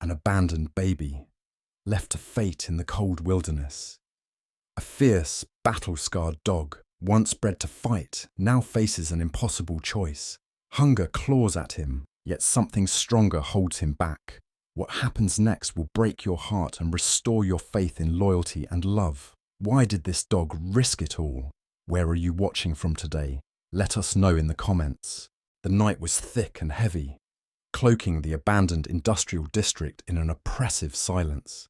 An abandoned baby, left to fate in the cold wilderness. A fierce, battle-scarred dog, once bred to fight, now faces an impossible choice. Hunger claws at him, yet something stronger holds him back. What happens next will break your heart and restore your faith in loyalty and love. Why did this dog risk it all? Where are you watching from today? Let us know in the comments. The night was thick and heavy, cloaking the abandoned industrial district in an oppressive silence.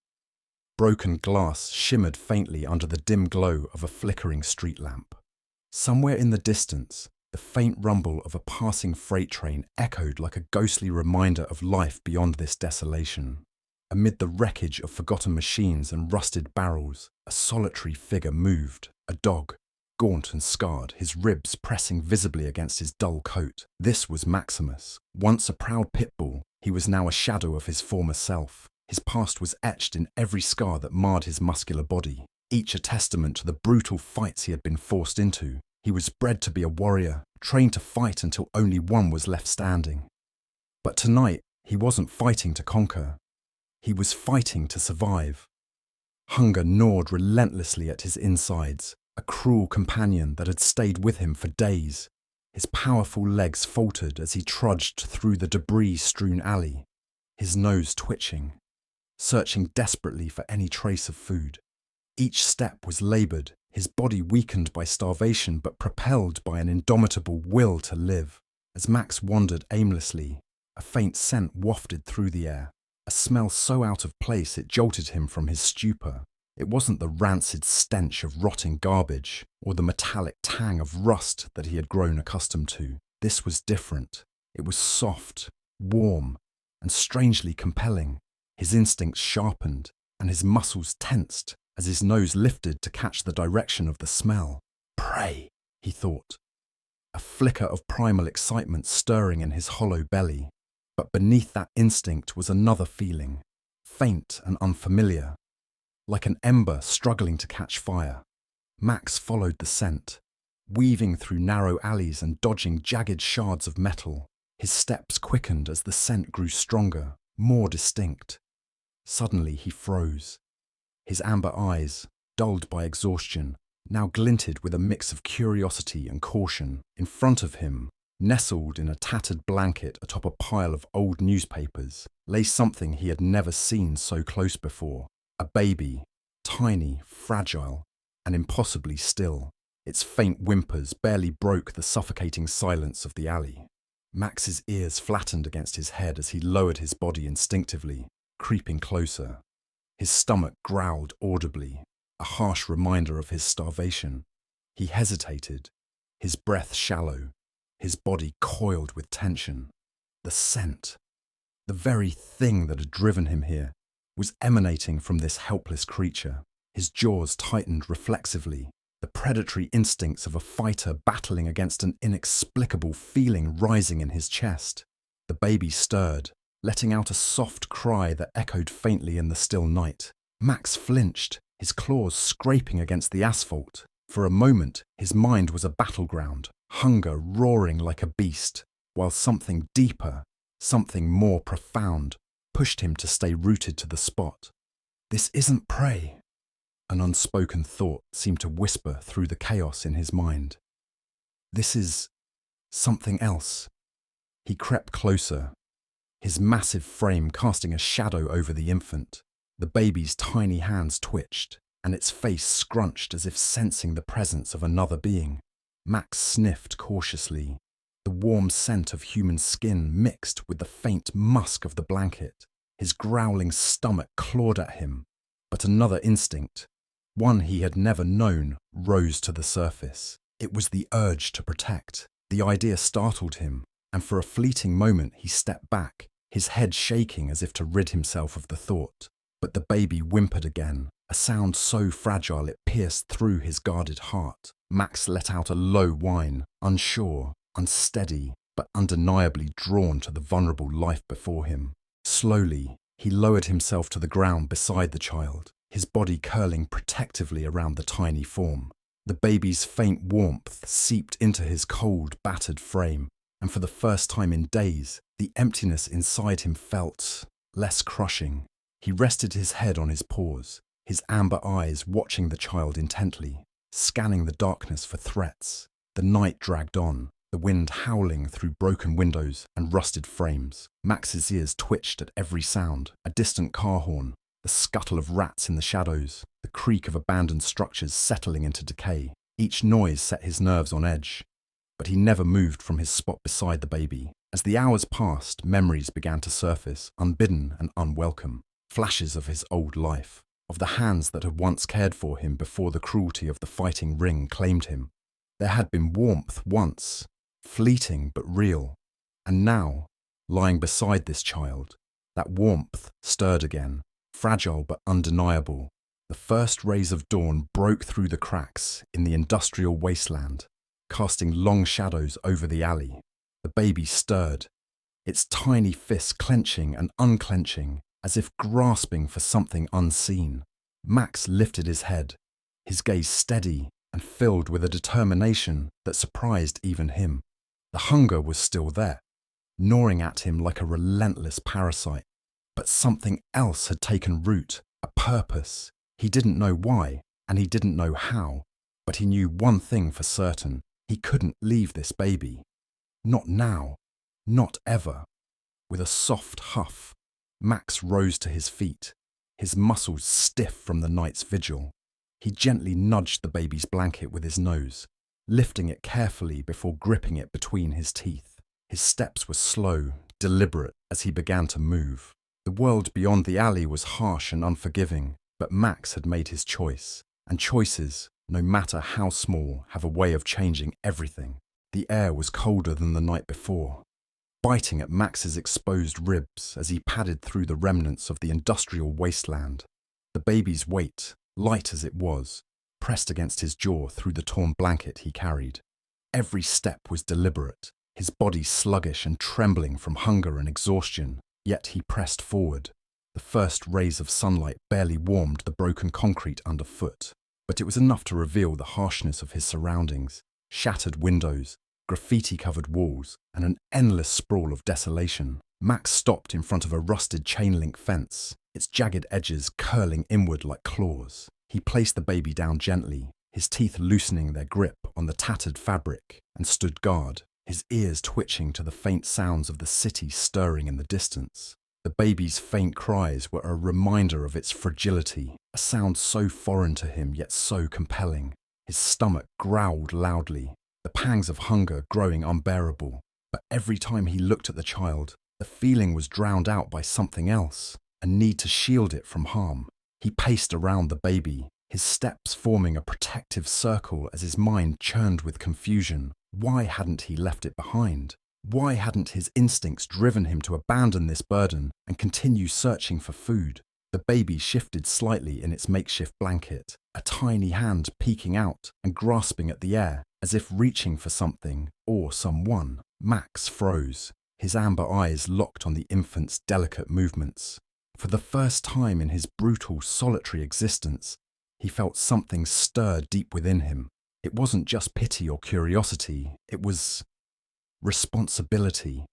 Broken glass shimmered faintly under the dim glow of a flickering street lamp. Somewhere in the distance, the faint rumble of a passing freight train echoed like a ghostly reminder of life beyond this desolation. Amid the wreckage of forgotten machines and rusted barrels, a solitary figure moved, a dog, gaunt and scarred, his ribs pressing visibly against his dull coat. This was Maximus. Once a proud pit bull, he was now a shadow of his former self. His past was etched in every scar that marred his muscular body, each a testament to the brutal fights he had been forced into. He was bred to be a warrior, trained to fight until only one was left standing. But tonight, he wasn't fighting to conquer. He was fighting to survive. Hunger gnawed relentlessly at his insides, a cruel companion that had stayed with him for days. His powerful legs faltered as he trudged through the debris-strewn alley, his nose twitching, searching desperately for any trace of food. Each step was laboured, his body weakened by starvation but propelled by an indomitable will to live. As Max wandered aimlessly, a faint scent wafted through the air, a smell so out of place it jolted him from his stupor. It wasn't the rancid stench of rotting garbage or the metallic tang of rust that he had grown accustomed to. This was different. It was soft, warm, and strangely compelling. His instincts sharpened, and his muscles tensed as his nose lifted to catch the direction of the smell. Prey, he thought, a flicker of primal excitement stirring in his hollow belly. But beneath that instinct was another feeling, faint and unfamiliar, like an ember struggling to catch fire. Max followed the scent, weaving through narrow alleys and dodging jagged shards of metal. His steps quickened as the scent grew stronger, more distinct. Suddenly he froze. His amber eyes, dulled by exhaustion, now glinted with a mix of curiosity and caution. In front of him, nestled in a tattered blanket atop a pile of old newspapers, lay something he had never seen so close before. A baby, tiny, fragile, and impossibly still. Its faint whimpers barely broke the suffocating silence of the alley. Max's ears flattened against his head as he lowered his body instinctively, creeping closer. His stomach growled audibly, a harsh reminder of his starvation. He hesitated, his breath shallow, his body coiled with tension. The scent, the very thing that had driven him here, was emanating from this helpless creature. His jaws tightened reflexively, the predatory instincts of a fighter battling against an inexplicable feeling rising in his chest. The baby stirred, letting out a soft cry that echoed faintly in the still night. Max flinched, his claws scraping against the asphalt. For a moment, his mind was a battleground, hunger roaring like a beast, while something deeper, something more profound, pushed him to stay rooted to the spot. This isn't prey. An unspoken thought seemed to whisper through the chaos in his mind. This is something else. He crept closer, his massive frame casting a shadow over the infant. The baby's tiny hands twitched, and its face scrunched as if sensing the presence of another being. Max sniffed cautiously, the warm scent of human skin mixed with the faint musk of the blanket. His growling stomach clawed at him, but another instinct, one he had never known, rose to the surface. It was the urge to protect. The idea startled him, and for a fleeting moment he stepped back, his head shaking as if to rid himself of the thought. But the baby whimpered again, a sound so fragile it pierced through his guarded heart. Max let out a low whine, unsure, unsteady, but undeniably drawn to the vulnerable life before him. Slowly, he lowered himself to the ground beside the child, his body curling protectively around the tiny form. The baby's faint warmth seeped into his cold, battered frame, and for the first time in days, the emptiness inside him felt less crushing. He rested his head on his paws, his amber eyes watching the child intently, scanning the darkness for threats. The night dragged on, the wind howling through broken windows and rusted frames. Max's ears twitched at every sound: a distant car horn, the scuttle of rats in the shadows, the creak of abandoned structures settling into decay. Each noise set his nerves on edge, but he never moved from his spot beside the baby. As the hours passed, memories began to surface, unbidden and unwelcome. Flashes of his old life, of the hands that had once cared for him before the cruelty of the fighting ring claimed him. There had been warmth once, fleeting but real, and now, lying beside this child, that warmth stirred again, fragile but undeniable. The first rays of dawn broke through the cracks in the industrial wasteland, casting long shadows over the alley. The baby stirred, its tiny fists clenching and unclenching, as if grasping for something unseen. Max lifted his head, his gaze steady and filled with a determination that surprised even him. The hunger was still there, gnawing at him like a relentless parasite. But something else had taken root, a purpose. He didn't know why, and he didn't know how, but he knew one thing for certain: he couldn't leave this baby. Not now, not ever. With a soft huff, Max rose to his feet, his muscles stiff from the night's vigil. He gently nudged the baby's blanket with his nose, lifting it carefully before gripping it between his teeth. His steps were slow, deliberate as he began to move. The world beyond the alley was harsh and unforgiving, but Max had made his choice, and choices, no matter how small, have a way of changing everything. The air was colder than the night before, biting at Max's exposed ribs as he padded through the remnants of the industrial wasteland. The baby's weight, light as it was, pressed against his jaw through the torn blanket he carried. Every step was deliberate, his body sluggish and trembling from hunger and exhaustion, yet he pressed forward. The first rays of sunlight barely warmed the broken concrete underfoot, but it was enough to reveal the harshness of his surroundings: shattered windows, graffiti-covered walls, and an endless sprawl of desolation. Max stopped in front of a rusted chain-link fence, its jagged edges curling inward like claws. He placed the baby down gently, his teeth loosening their grip on the tattered fabric, and stood guard, his ears twitching to the faint sounds of the city stirring in the distance. The baby's faint cries were a reminder of its fragility, a sound so foreign to him yet so compelling. His stomach growled loudly, the pangs of hunger growing unbearable. But every time he looked at the child, the feeling was drowned out by something else, a need to shield it from harm. He paced around the baby, his steps forming a protective circle as his mind churned with confusion. Why hadn't he left it behind? Why hadn't his instincts driven him to abandon this burden and continue searching for food? The baby shifted slightly in its makeshift blanket, a tiny hand peeking out and grasping at the air, as if reaching for something or someone. Max froze, his amber eyes locked on the infant's delicate movements. For the first time in his brutal, solitary existence, he felt something stir deep within him. It wasn't just pity or curiosity, it was responsibility.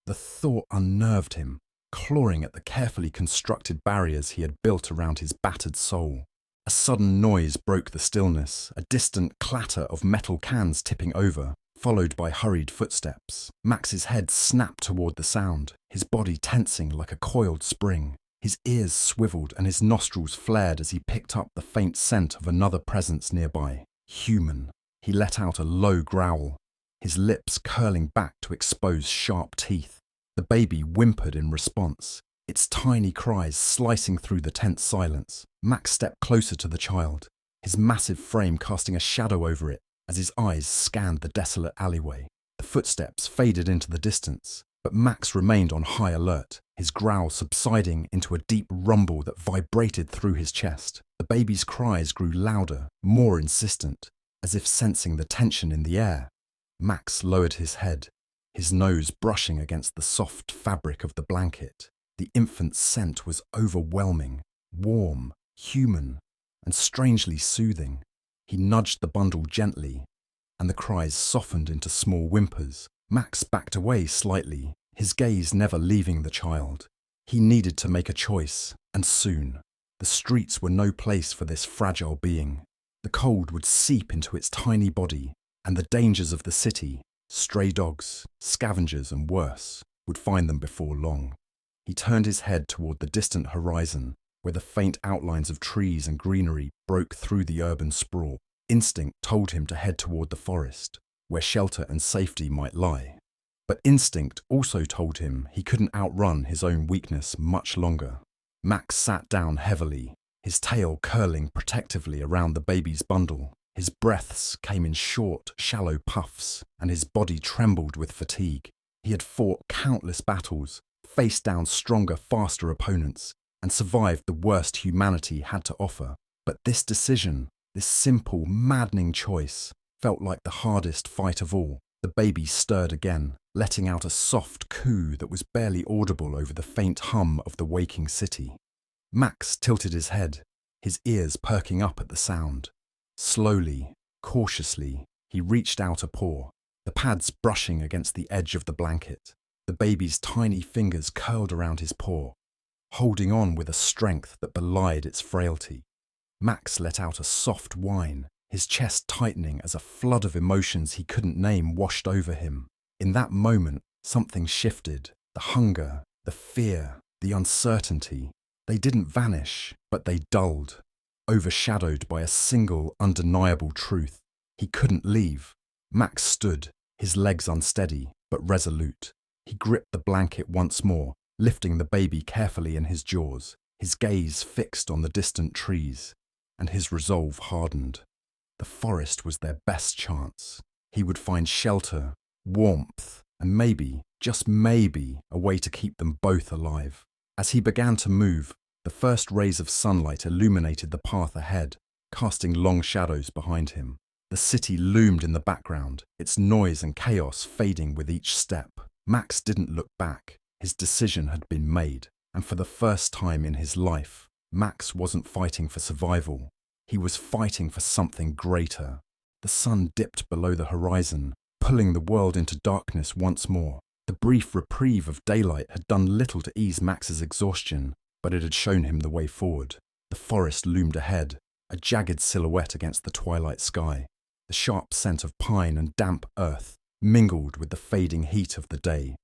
The thought unnerved him, clawing at the carefully constructed barriers he had built around his battered soul. A sudden noise broke the stillness, a distant clatter of metal cans tipping over, followed by hurried footsteps. Max's head snapped toward the sound, his body tensing like a coiled spring. His ears swiveled and his nostrils flared as he picked up the faint scent of another presence nearby. Human. He let out a low growl, his lips curling back to expose sharp teeth. The baby whimpered in response, its tiny cries slicing through the tense silence. Max stepped closer to the child, his massive frame casting a shadow over it as his eyes scanned the desolate alleyway. The footsteps faded into the distance, but Max remained on high alert, his growl subsiding into a deep rumble that vibrated through his chest. The baby's cries grew louder, more insistent, as if sensing the tension in the air. Max lowered his head, his nose brushing against the soft fabric of the blanket. The infant's scent was overwhelming, warm, human, and strangely soothing. He nudged the bundle gently, and the cries softened into small whimpers. Max backed away slightly, his gaze never leaving the child. He needed to make a choice, and soon. The streets were no place for this fragile being. The cold would seep into its tiny body, and the dangers of the city, stray dogs, scavengers and worse, would find them before long. He turned his head toward the distant horizon, where the faint outlines of trees and greenery broke through the urban sprawl. Instinct told him to head toward the forest, where shelter and safety might lie. But instinct also told him he couldn't outrun his own weakness much longer. Max sat down heavily, his tail curling protectively around the baby's bundle. His breaths came in short, shallow puffs, and his body trembled with fatigue. He had fought countless battles, faced down stronger, faster opponents, and survived the worst humanity had to offer. But this decision, this simple, maddening choice, felt like the hardest fight of all. The baby stirred again, letting out a soft coo that was barely audible over the faint hum of the waking city. Max tilted his head, his ears perking up at the sound. Slowly, cautiously, he reached out a paw, the pads brushing against the edge of the blanket. The baby's tiny fingers curled around his paw, holding on with a strength that belied its frailty. Max let out a soft whine, his chest tightening as a flood of emotions he couldn't name washed over him. In that moment, something shifted. The hunger, the fear, the uncertainty. They didn't vanish, but they dulled, overshadowed by a single, undeniable truth. He couldn't leave. Max stood, his legs unsteady, but resolute. He gripped the blanket once more, lifting the baby carefully in his jaws, his gaze fixed on the distant trees, and his resolve hardened. The forest was their best chance. He would find shelter, warmth, and maybe, just maybe, a way to keep them both alive. As he began to move, the first rays of sunlight illuminated the path ahead, casting long shadows behind him. The city loomed in the background, its noise and chaos fading with each step. Max didn't look back. His decision had been made, and for the first time in his life, Max wasn't fighting for survival. He was fighting for something greater. The sun dipped below the horizon, pulling the world into darkness once more. The brief reprieve of daylight had done little to ease Max's exhaustion, but it had shown him the way forward. The forest loomed ahead, a jagged silhouette against the twilight sky. The sharp scent of pine and damp earth mingled with the fading heat of the day,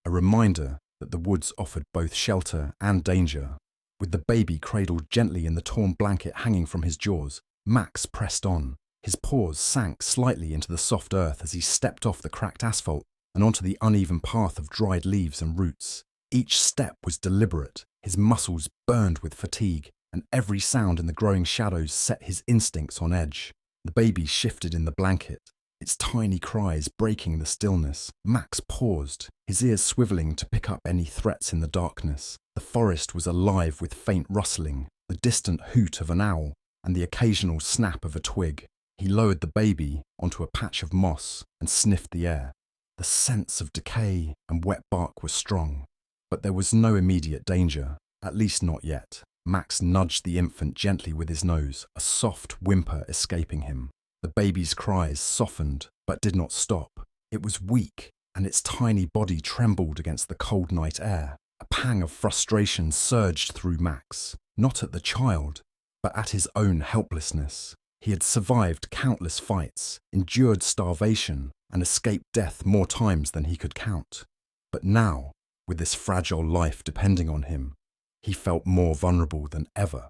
a reminder that the woods offered both shelter and danger. With the baby cradled gently in the torn blanket hanging from his jaws, Max pressed on. His paws sank slightly into the soft earth as he stepped off the cracked asphalt and onto the uneven path of dried leaves and roots. Each step was deliberate, his muscles burned with fatigue, and every sound in the growing shadows set his instincts on edge. The baby shifted in the blanket, its tiny cries breaking the stillness. Max paused, his ears swiveling to pick up any threats in the darkness. The forest was alive with faint rustling, the distant hoot of an owl, and the occasional snap of a twig. He lowered the baby onto a patch of moss and sniffed the air. The scents of decay and wet bark were strong, but there was no immediate danger, at least not yet. Max nudged the infant gently with his nose, a soft whimper escaping him. The baby's cries softened, but did not stop. It was weak, and its tiny body trembled against the cold night air. A pang of frustration surged through Max, not at the child, but at his own helplessness. He had survived countless fights, endured starvation, and escaped death more times than he could count. But now, with this fragile life depending on him, he felt more vulnerable than ever.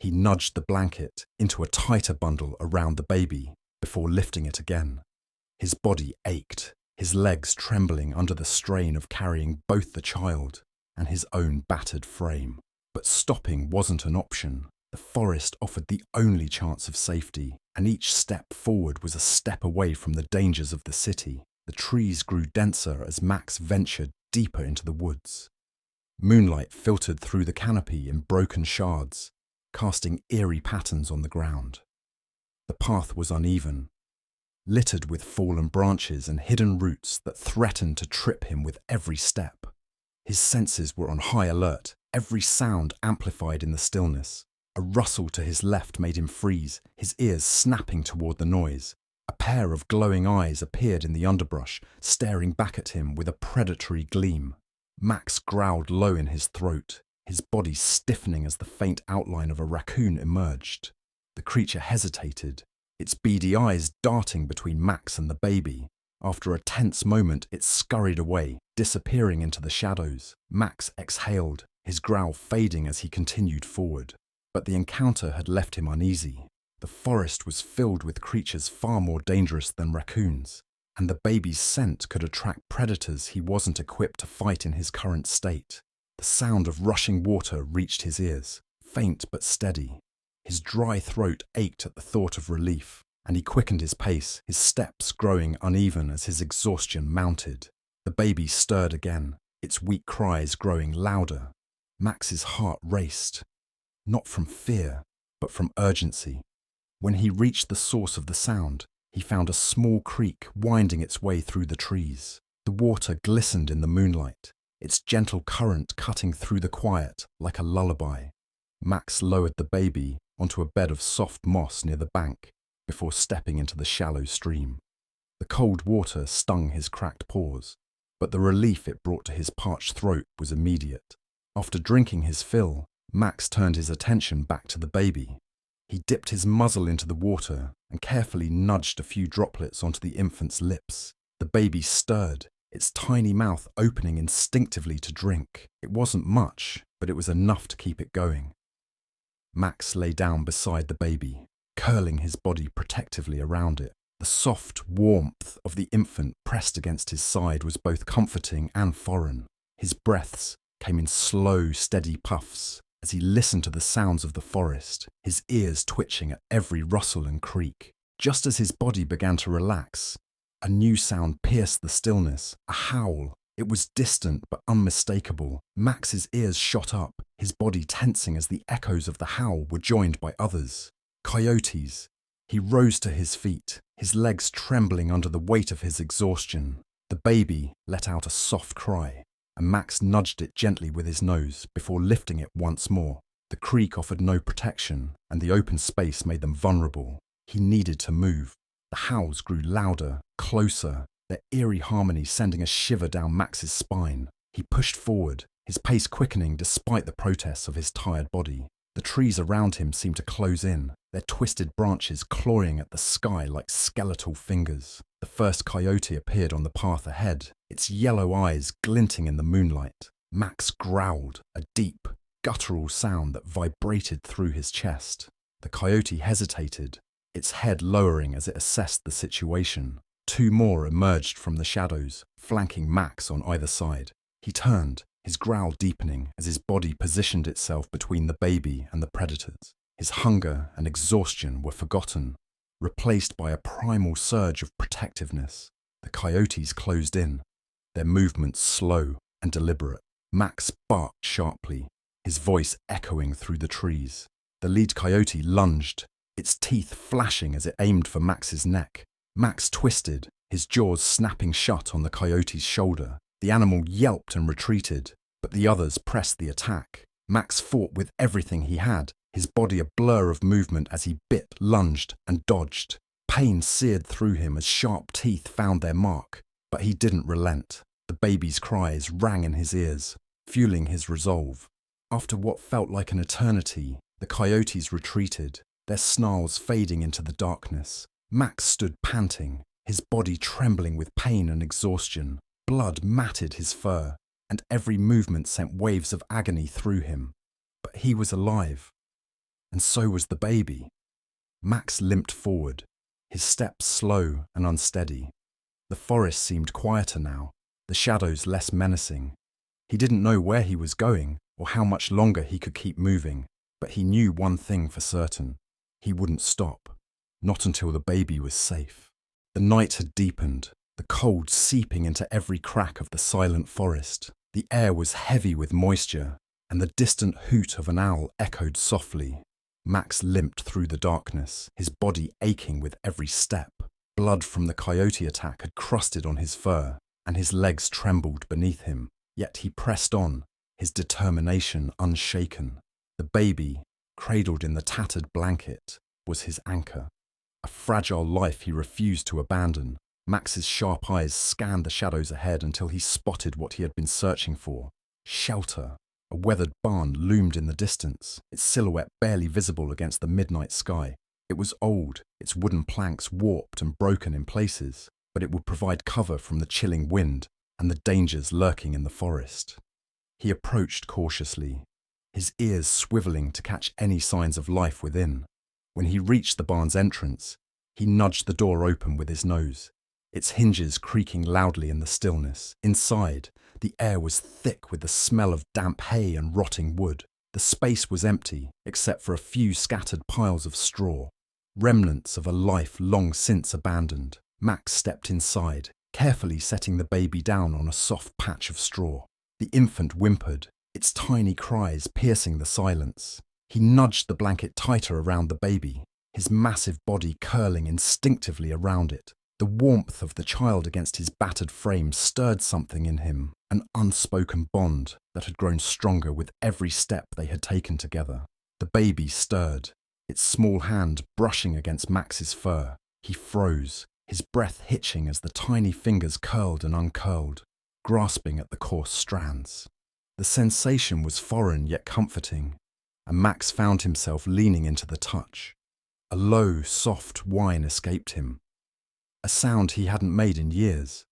He nudged the blanket into a tighter bundle around the baby before lifting it again. His body ached, his legs trembling under the strain of carrying both the child and his own battered frame. But stopping wasn't an option. The forest offered the only chance of safety, and each step forward was a step away from the dangers of the city. The trees grew denser as Max ventured deeper into the woods. Moonlight filtered through the canopy in broken shards, casting eerie patterns on the ground. The path was uneven, littered with fallen branches and hidden roots that threatened to trip him with every step. His senses were on high alert, every sound amplified in the stillness. A rustle to his left made him freeze, his ears snapping toward the noise. A pair of glowing eyes appeared in the underbrush, staring back at him with a predatory gleam. Max growled low in his throat, his body stiffening as the faint outline of a raccoon emerged. The creature hesitated, its beady eyes darting between Max and the baby. After a tense moment, it scurried away, disappearing into the shadows. Max exhaled, his growl fading as he continued forward. But the encounter had left him uneasy. The forest was filled with creatures far more dangerous than raccoons, and the baby's scent could attract predators he wasn't equipped to fight in his current state. The sound of rushing water reached his ears, faint but steady. His dry throat ached at the thought of relief, and he quickened his pace, his steps growing uneven as his exhaustion mounted. The baby stirred again, its weak cries growing louder. Max's heart raced, not from fear, but from urgency. When he reached the source of the sound, he found a small creek winding its way through the trees. The water glistened in the moonlight, its gentle current cutting through the quiet like a lullaby. Max lowered the baby onto a bed of soft moss near the bank before stepping into the shallow stream. The cold water stung his cracked paws, but the relief it brought to his parched throat was immediate. After drinking his fill, Max turned his attention back to the baby. He dipped his muzzle into the water and carefully nudged a few droplets onto the infant's lips. The baby stirred, its tiny mouth opening instinctively to drink. It wasn't much, but it was enough to keep it going. Max lay down beside the baby, curling his body protectively around it. The soft warmth of the infant pressed against his side was both comforting and foreign. His breaths came in slow, steady puffs as he listened to the sounds of the forest, his ears twitching at every rustle and creak. Just as his body began to relax, a new sound pierced the stillness, a howl. It was distant but unmistakable. Max's ears shot up, his body tensing as the echoes of the howl were joined by others. Coyotes. He rose to his feet, his legs trembling under the weight of his exhaustion. The baby let out a soft cry, and Max nudged it gently with his nose before lifting it once more. The creek offered no protection, and the open space made them vulnerable. He needed to move. The howls grew louder, closer, their eerie harmony sending a shiver down Max's spine. He pushed forward, his pace quickening despite the protests of his tired body. The trees around him seemed to close in, their twisted branches clawing at the sky like skeletal fingers. The first coyote appeared on the path ahead, its yellow eyes glinting in the moonlight. Max growled, a deep, guttural sound that vibrated through his chest. The coyote hesitated, its head lowering as it assessed the situation. Two more emerged from the shadows, flanking Max on either side. He turned, his growl deepening as his body positioned itself between the baby and the predators. His hunger and exhaustion were forgotten, replaced by a primal surge of protectiveness. The coyotes closed in, their movements slow and deliberate. Max barked sharply, his voice echoing through the trees. The lead coyote lunged, its teeth flashing as it aimed for Max's neck. Max twisted, his jaws snapping shut on the coyote's shoulder. The animal yelped and retreated, but the others pressed the attack. Max fought with everything he had, his body a blur of movement as he bit, lunged, and dodged. Pain seared through him as sharp teeth found their mark, but he didn't relent. The baby's cries rang in his ears, fueling his resolve. After what felt like an eternity, the coyotes retreated, their snarls fading into the darkness. Max stood panting, his body trembling with pain and exhaustion. Blood matted his fur, and every movement sent waves of agony through him. But he was alive, and so was the baby. Max limped forward, his steps slow and unsteady. The forest seemed quieter now, the shadows less menacing. He didn't know where he was going or how much longer he could keep moving, but he knew one thing for certain. He wouldn't stop, not until the baby was safe. The night had deepened, the cold seeping into every crack of the silent forest. The air was heavy with moisture, and the distant hoot of an owl echoed softly. Max limped through the darkness, his body aching with every step. Blood from the coyote attack had crusted on his fur, and his legs trembled beneath him. Yet he pressed on, his determination unshaken. The baby, cradled in the tattered blanket, was his anchor, a fragile life he refused to abandon. Max's sharp eyes scanned the shadows ahead until he spotted what he had been searching for. Shelter. A weathered barn loomed in the distance, its silhouette barely visible against the midnight sky. It was old, its wooden planks warped and broken in places, but it would provide cover from the chilling wind and the dangers lurking in the forest. He approached cautiously, his ears swiveling to catch any signs of life within. When he reached the barn's entrance, he nudged the door open with his nose, its hinges creaking loudly in the stillness. Inside, the air was thick with the smell of damp hay and rotting wood. The space was empty, except for a few scattered piles of straw, remnants of a life long since abandoned. Max stepped inside, carefully setting the baby down on a soft patch of straw. The infant whimpered, its tiny cries piercing the silence. He nudged the blanket tighter around the baby, his massive body curling instinctively around it. The warmth of the child against his battered frame stirred something in him, an unspoken bond that had grown stronger with every step they had taken together. The baby stirred, its small hand brushing against Max's fur. He froze, his breath hitching as the tiny fingers curled and uncurled, grasping at the coarse strands. The sensation was foreign yet comforting, and Max found himself leaning into the touch. A low, soft whine escaped him, a sound he hadn't made in years.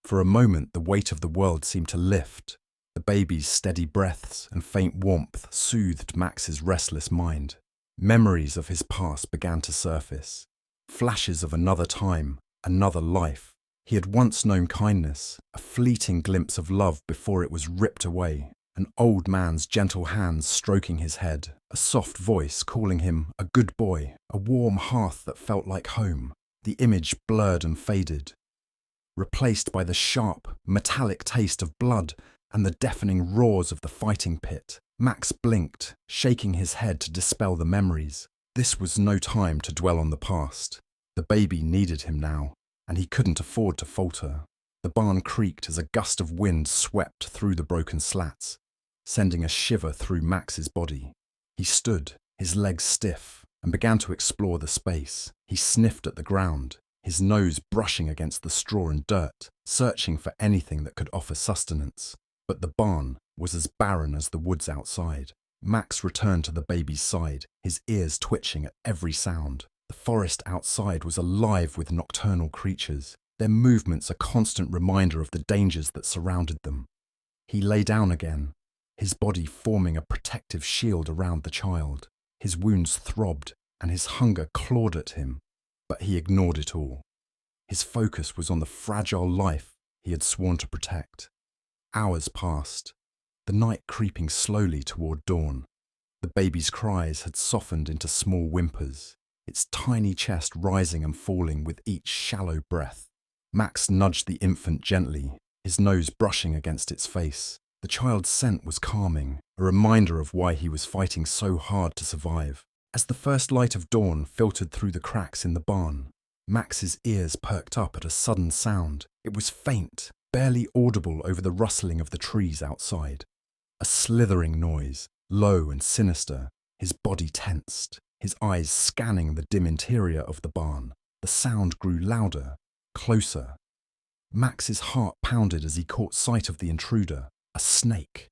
For a moment, the weight of the world seemed to lift. The baby's steady breaths and faint warmth soothed Max's restless mind. Memories of his past began to surface, flashes of another time, another life. He had once known kindness, a fleeting glimpse of love before it was ripped away. An old man's gentle hands stroking his head, a soft voice calling him a good boy, a warm hearth that felt like home. The image blurred and faded, replaced by the sharp, metallic taste of blood and the deafening roars of the fighting pit. Max blinked, shaking his head to dispel the memories. This was no time to dwell on the past. The baby needed him now, and he couldn't afford to falter. The barn creaked as a gust of wind swept through the broken slats, sending a shiver through Max's body. He stood, his legs stiff, and began to explore the space. He sniffed at the ground, his nose brushing against the straw and dirt, searching for anything that could offer sustenance. But the barn was as barren as the woods outside. Max returned to the baby's side, his ears twitching at every sound. The forest outside was alive with nocturnal creatures, their movements a constant reminder of the dangers that surrounded them. He lay down again, his body forming a protective shield around the child. His wounds throbbed, and his hunger clawed at him, but he ignored it all. His focus was on the fragile life he had sworn to protect. Hours passed, the night creeping slowly toward dawn. The baby's cries had softened into small whimpers, its tiny chest rising and falling with each shallow breath. Max nudged the infant gently, his nose brushing against its face. The child's scent was calming, a reminder of why he was fighting so hard to survive. As the first light of dawn filtered through the cracks in the barn, Max's ears perked up at a sudden sound. It was faint, barely audible over the rustling of the trees outside. A slithering noise, low and sinister. His body tensed, his eyes scanning the dim interior of the barn. The sound grew louder, closer. Max's heart pounded as he caught sight of the intruder. A snake,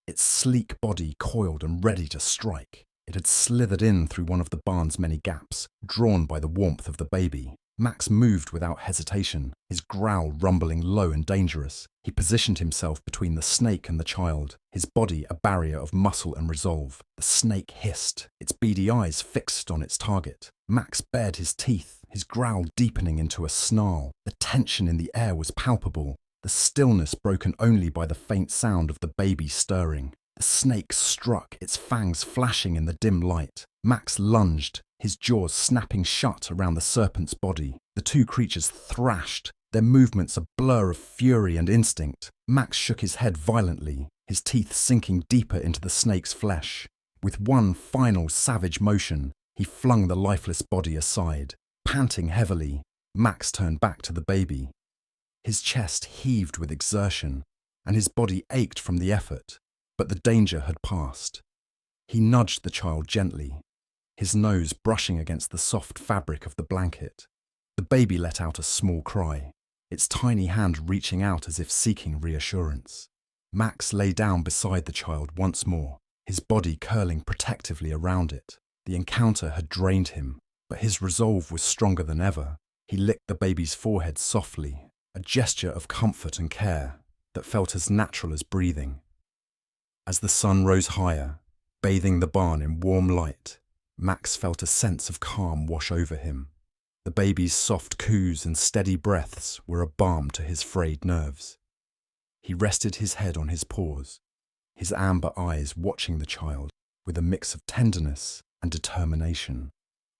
its sleek body coiled and ready to strike. It had slithered in through one of the barn's many gaps, drawn by the warmth of the baby. Max moved without hesitation, his growl rumbling low and dangerous. He positioned himself between the snake and the child, his body a barrier of muscle and resolve. The snake hissed, its beady eyes fixed on its target. Max bared his teeth, his growl deepening into a snarl. The tension in the air was palpable, the stillness broken only by the faint sound of the baby stirring. The snake struck, its fangs flashing in the dim light. Max lunged, his jaws snapping shut around the serpent's body. The two creatures thrashed, their movements a blur of fury and instinct. Max shook his head violently, his teeth sinking deeper into the snake's flesh. With one final savage motion, he flung the lifeless body aside. Panting heavily, Max turned back to the baby. His chest heaved with exertion, and his body ached from the effort, but the danger had passed. He nudged the child gently, his nose brushing against the soft fabric of the blanket. The baby let out a small cry. its tiny hand reaching out as if seeking reassurance. Max lay down beside the child once more, his body curling protectively around it. The encounter had drained him, but his resolve was stronger than ever. He licked the baby's forehead softly, a gesture of comfort and care that felt as natural as breathing. As the sun rose higher, bathing the barn in warm light, Max felt a sense of calm wash over him. The baby's soft coos and steady breaths were a balm to his frayed nerves. He rested his head on his paws, his amber eyes watching the child with a mix of tenderness and determination.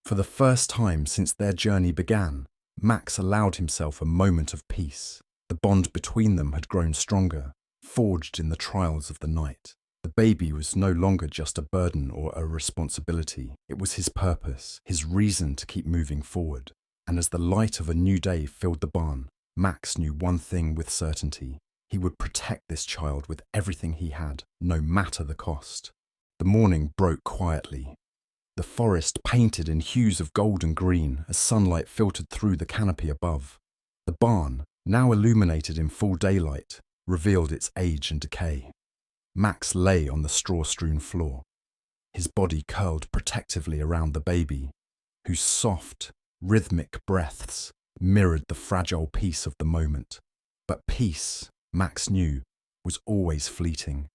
For the first time since their journey began, Max allowed himself a moment of peace. The bond between them had grown stronger, forged in the trials of the night. The baby was no longer just a burden or a responsibility. It was his purpose, his reason to keep moving forward. And as the light of a new day filled the barn, Max knew one thing with certainty. He would protect this child with everything he had, no matter the cost. The morning broke quietly. The forest painted in hues of gold and green as sunlight filtered through the canopy above. The barn, now illuminated in full daylight, revealed its age and decay. Max lay on the straw-strewn floor, his body curled protectively around the baby, whose soft, rhythmic breaths mirrored the fragile peace of the moment. But peace, Max knew, was always fleeting.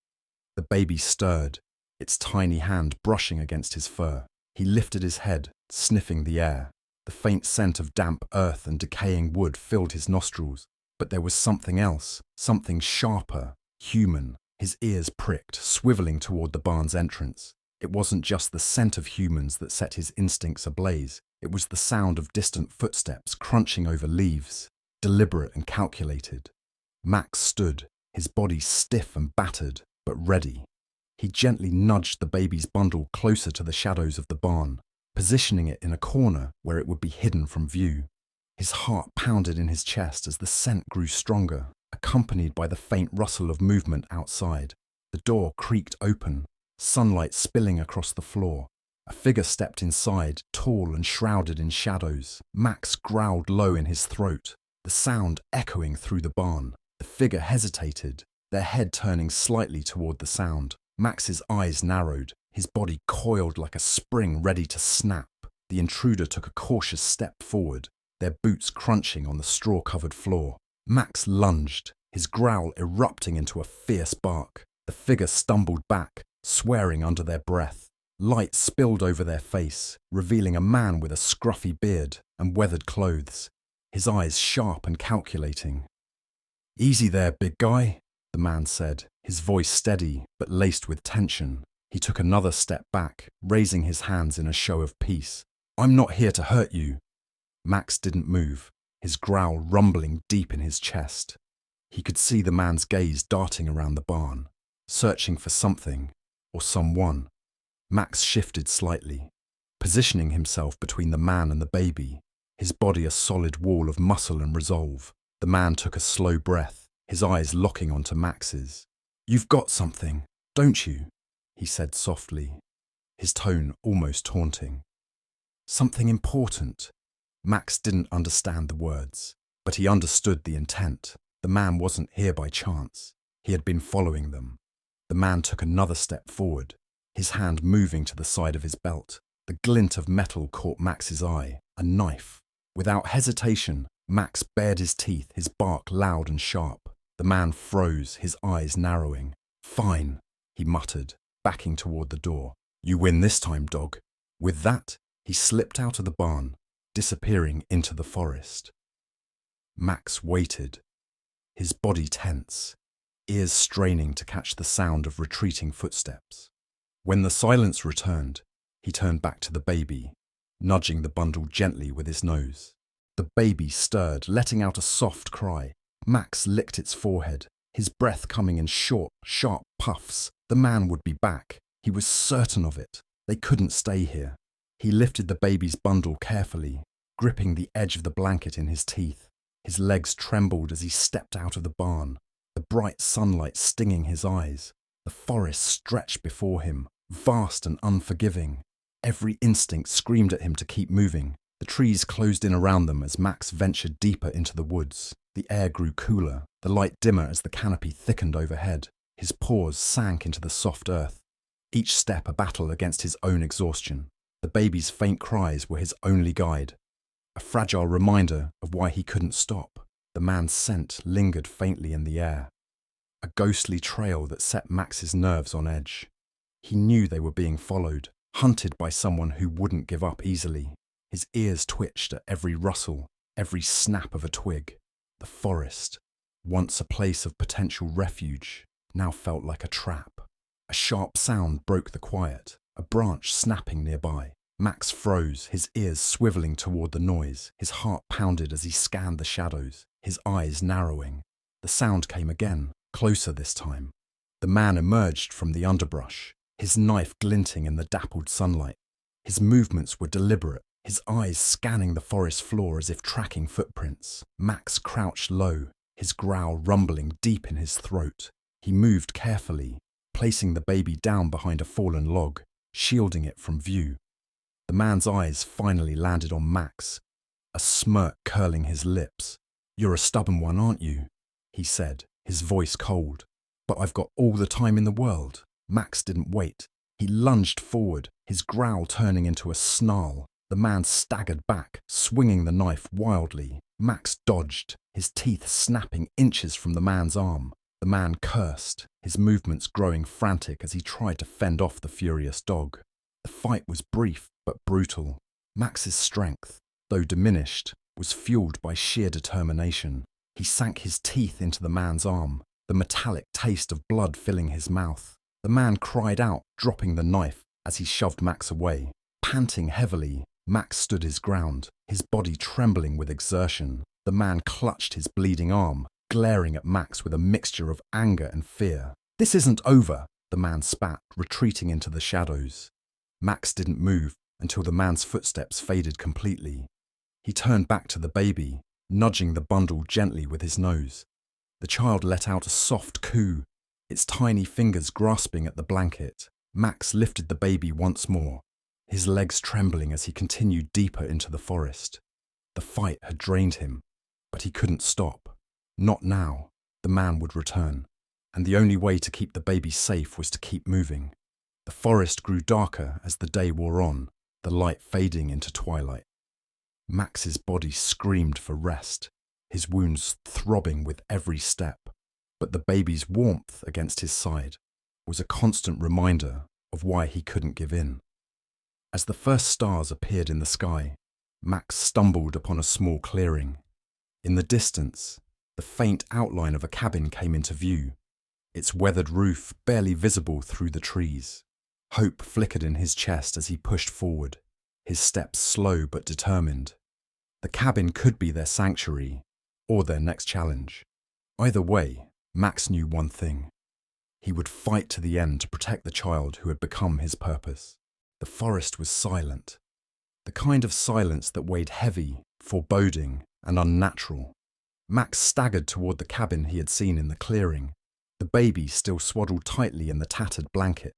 The baby stirred, its tiny hand brushing against his fur. He lifted his head, sniffing the air. The faint scent of damp earth and decaying wood filled his nostrils. But there was something else, something sharper, human. His ears pricked, swiveling toward the barn's entrance. It wasn't just the scent of humans that set his instincts ablaze. It was the sound of distant footsteps crunching over leaves, deliberate and calculated. Max stood, his body stiff and battered, but ready. He gently nudged the baby's bundle closer to the shadows of the barn, positioning it in a corner where it would be hidden from view. His heart pounded in his chest as the scent grew stronger, accompanied by the faint rustle of movement outside. The door creaked open, sunlight spilling across the floor. A figure stepped inside, tall and shrouded in shadows. Max growled low in his throat, the sound echoing through the barn. The figure hesitated, their head turning slightly toward the sound. Max's eyes narrowed, his body coiled like a spring ready to snap. The intruder took a cautious step forward, their boots crunching on the straw-covered floor. Max lunged, his growl erupting into a fierce bark. The figure stumbled back, swearing under their breath. Light spilled over their face, revealing a man with a scruffy beard and weathered clothes, his eyes sharp and calculating. "Easy there, big guy," the man said, his voice steady but laced with tension. He took another step back, raising his hands in a show of peace. "I'm not here to hurt you." Max didn't move, his growl rumbling deep in his chest. He could see the man's gaze darting around the barn, searching for something or someone. Max shifted slightly, positioning himself between the man and the baby, his body a solid wall of muscle and resolve. The man took a slow breath, his eyes locking onto Max's. "You've got something, don't you?" he said softly, his tone almost taunting. "Something important." Max didn't understand the words, but he understood the intent. The man wasn't here by chance. He had been following them. The man took another step forward, his hand moving to the side of his belt. The glint of metal caught Max's eye, a knife. Without hesitation, Max bared his teeth, his bark loud and sharp. The man froze, his eyes narrowing. "Fine," he muttered, backing toward the door. "You win this time, dog." With that, he slipped out of the barn, disappearing into the forest. Max waited, his body tense, ears straining to catch the sound of retreating footsteps. When the silence returned, he turned back to the baby, nudging the bundle gently with his nose. The baby stirred, letting out a soft cry. Max licked its forehead, his breath coming in short, sharp puffs. The man would be back. He was certain of it. They couldn't stay here. He lifted the baby's bundle carefully, gripping the edge of the blanket in his teeth. His legs trembled as he stepped out of the barn, the bright sunlight stinging his eyes. The forest stretched before him, vast and unforgiving. Every instinct screamed at him to keep moving. The trees closed in around them as Max ventured deeper into the woods. The air grew cooler, the light dimmer as the canopy thickened overhead. His paws sank into the soft earth, each step a battle against his own exhaustion. The baby's faint cries were his only guide, a fragile reminder of why he couldn't stop. The man's scent lingered faintly in the air, a ghostly trail that set Max's nerves on edge. He knew they were being followed, hunted by someone who wouldn't give up easily. His ears twitched at every rustle, every snap of a twig. The forest, once a place of potential refuge, now felt like a trap. A sharp sound broke the quiet, a branch snapping nearby. Max froze, his ears swiveling toward the noise. His heart pounded as he scanned the shadows, his eyes narrowing. The sound came again, closer this time. The man emerged from the underbrush, his knife glinting in the dappled sunlight. His movements were deliberate, his eyes scanning the forest floor as if tracking footprints. Max crouched low, his growl rumbling deep in his throat. He moved carefully, placing the baby down behind a fallen log, shielding it from view. The man's eyes finally landed on Max, a smirk curling his lips. "You're a stubborn one, aren't you?" he said, his voice cold. "But I've got all the time in the world." Max didn't wait. He lunged forward, his growl turning into a snarl. The man staggered back, swinging the knife wildly. Max dodged, his teeth snapping inches from the man's arm. The man cursed, his movements growing frantic as he tried to fend off the furious dog. The fight was brief but brutal. Max's strength, though diminished, was fueled by sheer determination. He sank his teeth into the man's arm, the metallic taste of blood filling his mouth. The man cried out, dropping the knife as he shoved Max away. Panting heavily, Max stood his ground, his body trembling with exertion. The man clutched his bleeding arm, glaring at Max with a mixture of anger and fear. "This isn't over," the man spat, retreating into the shadows. Max didn't move until the man's footsteps faded completely. He turned back to the baby, nudging the bundle gently with his nose. The child let out a soft coo, its tiny fingers grasping at the blanket. Max lifted the baby once more, his legs trembling as he continued deeper into the forest. The fight had drained him, but he couldn't stop. Not now. The man would return, and the only way to keep the baby safe was to keep moving. The forest grew darker as the day wore on, the light fading into twilight. Max's body screamed for rest, his wounds throbbing with every step, but the baby's warmth against his side was a constant reminder of why he couldn't give in. As the first stars appeared in the sky, Max stumbled upon a small clearing. In the distance, the faint outline of a cabin came into view, its weathered roof barely visible through the trees. Hope flickered in his chest as he pushed forward, his steps slow but determined. The cabin could be their sanctuary, or their next challenge. Either way, Max knew one thing. He would fight to the end to protect the child who had become his purpose. The forest was silent, the kind of silence that weighed heavy, foreboding, and unnatural. Max staggered toward the cabin he had seen in the clearing, the baby still swaddled tightly in the tattered blanket.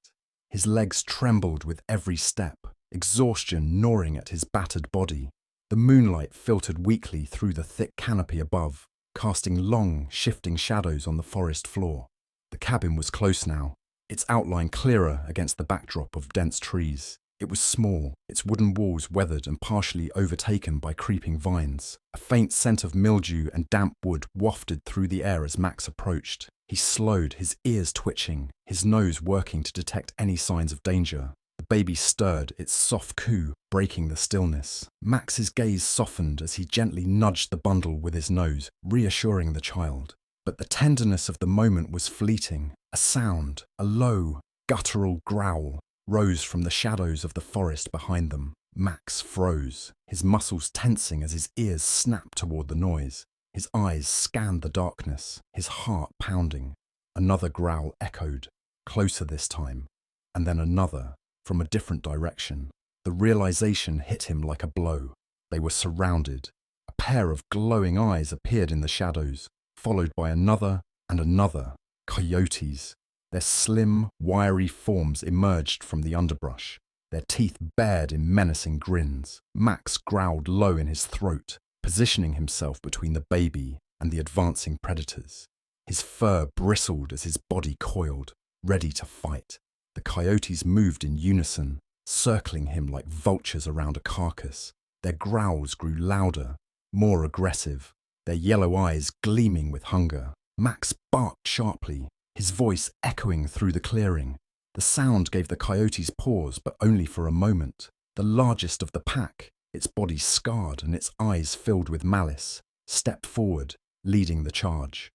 His legs trembled with every step, exhaustion gnawing at his battered body. The moonlight filtered weakly through the thick canopy above, casting long, shifting shadows on the forest floor. The cabin was close now, its outline clearer against the backdrop of dense trees. It was small, its wooden walls weathered and partially overtaken by creeping vines. A faint scent of mildew and damp wood wafted through the air as Max approached. He slowed, his ears twitching, his nose working to detect any signs of danger. The baby stirred, its soft coo breaking the stillness. Max's gaze softened as he gently nudged the bundle with his nose, reassuring the child. But the tenderness of the moment was fleeting. A sound, a low, guttural growl, rose from the shadows of the forest behind them. Max froze, his muscles tensing as his ears snapped toward the noise. His eyes scanned the darkness, his heart pounding. Another growl echoed, closer this time, and then another, from a different direction. The realization hit him like a blow. They were surrounded. A pair of glowing eyes appeared in the shadows, followed by another and another. Coyotes. Their slim, wiry forms emerged from the underbrush, their teeth bared in menacing grins. Max growled low in his throat, positioning himself between the baby and the advancing predators. His fur bristled as his body coiled, ready to fight. The coyotes moved in unison, circling him like vultures around a carcass. Their growls grew louder, more aggressive, their yellow eyes gleaming with hunger. Max barked sharply, his voice echoing through the clearing. The sound gave the coyotes pause, but only for a moment. The largest of the pack, its body scarred and its eyes filled with malice, stepped forward, leading the charge.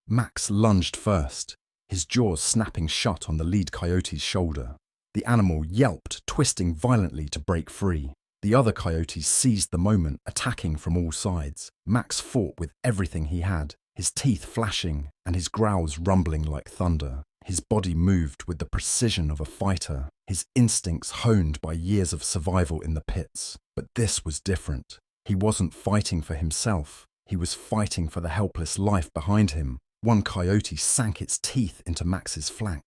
Max lunged first, his jaws snapping shut on the lead coyote's shoulder. The animal yelped, twisting violently to break free. The other coyotes seized the moment, attacking from all sides. Max fought with everything he had, his teeth flashing and his growls rumbling like thunder. His body moved with the precision of a fighter, his instincts honed by years of survival in the pits. But this was different. He wasn't fighting for himself. He was fighting for the helpless life behind him. One coyote sank its teeth into Max's flank,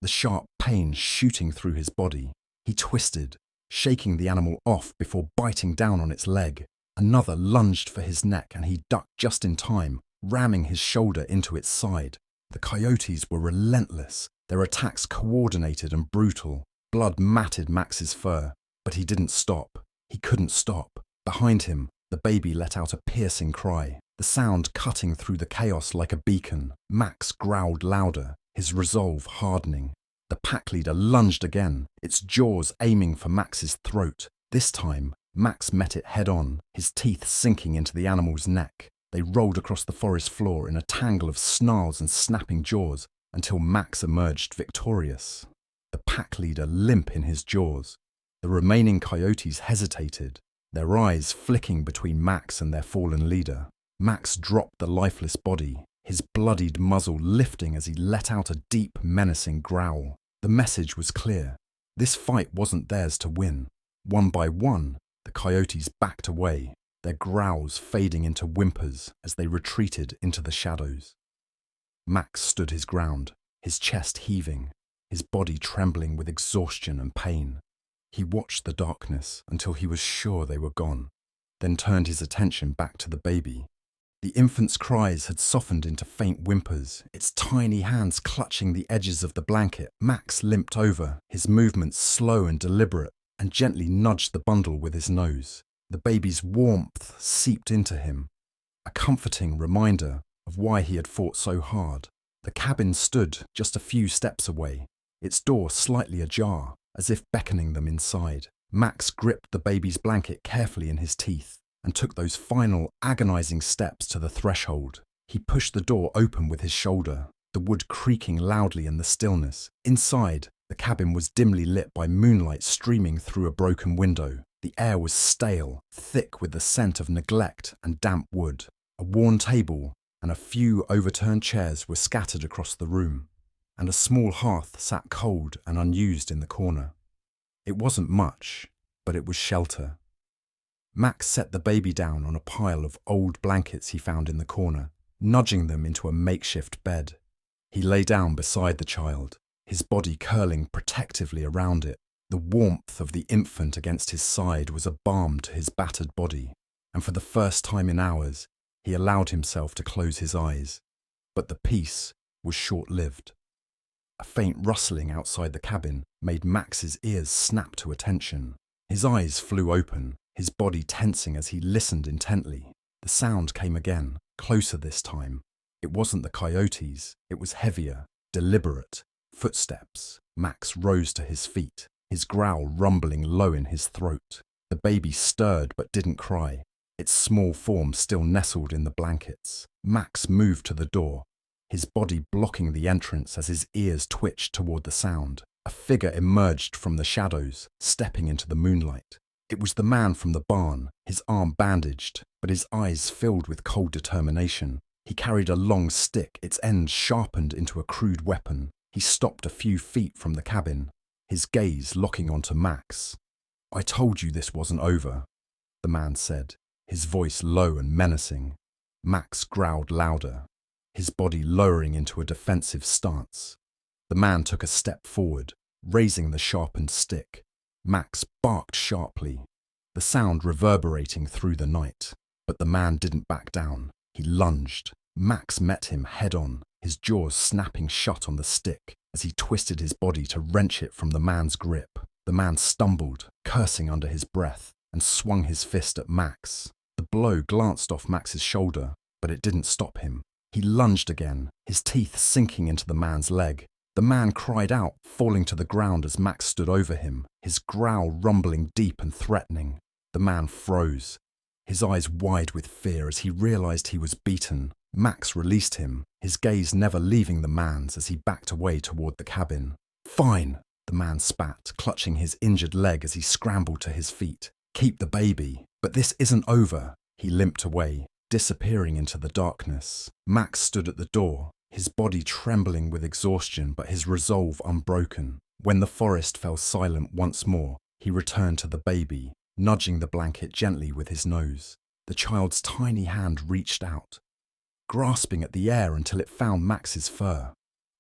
the sharp pain shooting through his body. He twisted, shaking the animal off before biting down on its leg. Another lunged for his neck and he ducked just in time, ramming his shoulder into its side. The coyotes were relentless, their attacks coordinated and brutal. Blood matted Max's fur, but he didn't stop. He couldn't stop. Behind him, the baby let out a piercing cry, the sound cutting through the chaos like a beacon. Max growled louder, his resolve hardening. The pack leader lunged again, its jaws aiming for Max's throat. This time, Max met it head-on, his teeth sinking into the animal's neck. They rolled across the forest floor in a tangle of snarls and snapping jaws until Max emerged victorious, the pack leader limp in his jaws. The remaining coyotes hesitated, their eyes flicking between Max and their fallen leader. Max dropped the lifeless body, his bloodied muzzle lifting as he let out a deep, menacing growl. The message was clear. This fight wasn't theirs to win. One by one, the coyotes backed away, their growls fading into whimpers as they retreated into the shadows. Max stood his ground, his chest heaving, his body trembling with exhaustion and pain. He watched the darkness until he was sure they were gone, then turned his attention back to the baby. The infant's cries had softened into faint whimpers, its tiny hands clutching the edges of the blanket. Max limped over, his movements slow and deliberate, and gently nudged the bundle with his nose. The baby's warmth seeped into him, a comforting reminder of why he had fought so hard. The cabin stood just a few steps away, its door slightly ajar, as if beckoning them inside. Max gripped the baby's blanket carefully in his teeth and took those final, agonizing steps to the threshold. He pushed the door open with his shoulder, the wood creaking loudly in the stillness. Inside, the cabin was dimly lit by moonlight streaming through a broken window. The air was stale, thick with the scent of neglect and damp wood. A worn table and a few overturned chairs were scattered across the room, and a small hearth sat cold and unused in the corner. It wasn't much, but it was shelter. Max set the baby down on a pile of old blankets he found in the corner, nudging them into a makeshift bed. He lay down beside the child, his body curling protectively around it. The warmth of the infant against his side was a balm to his battered body, and for the first time in hours, he allowed himself to close his eyes. But the peace was short-lived. A faint rustling outside the cabin made Max's ears snap to attention. His eyes flew open, his body tensing as he listened intently. The sound came again, closer this time. It wasn't the coyotes, it was heavier, deliberate. Footsteps. Max rose to his feet, his growl rumbling low in his throat. The baby stirred but didn't cry, its small form still nestled in the blankets. Max moved to the door, his body blocking the entrance as his ears twitched toward the sound. A figure emerged from the shadows, stepping into the moonlight. It was the man from the barn, his arm bandaged, but his eyes filled with cold determination. He carried a long stick, its end sharpened into a crude weapon. He stopped a few feet from the cabin, his gaze locking onto Max. "I told you this wasn't over," the man said, his voice low and menacing. Max growled louder, his body lowering into a defensive stance. The man took a step forward, raising the sharpened stick. Max barked sharply, the sound reverberating through the night. But the man didn't back down. He lunged. Max met him head-on, his jaws snapping shut on the stick as he twisted his body to wrench it from the man's grip. The man stumbled, cursing under his breath, and swung his fist at Max. The blow glanced off Max's shoulder, but it didn't stop him. He lunged again, his teeth sinking into the man's leg. The man cried out, falling to the ground as Max stood over him, his growl rumbling deep and threatening. The man froze, his eyes wide with fear as he realized he was beaten. Max released him, his gaze never leaving the man's as he backed away toward the cabin. "Fine," the man spat, clutching his injured leg as he scrambled to his feet. "Keep the baby, but this isn't over." He limped away, disappearing into the darkness. Max stood at the door, his body trembling with exhaustion but his resolve unbroken. When the forest fell silent once more, he returned to the baby, nudging the blanket gently with his nose. The child's tiny hand reached out, grasping at the air until it found Max's fur.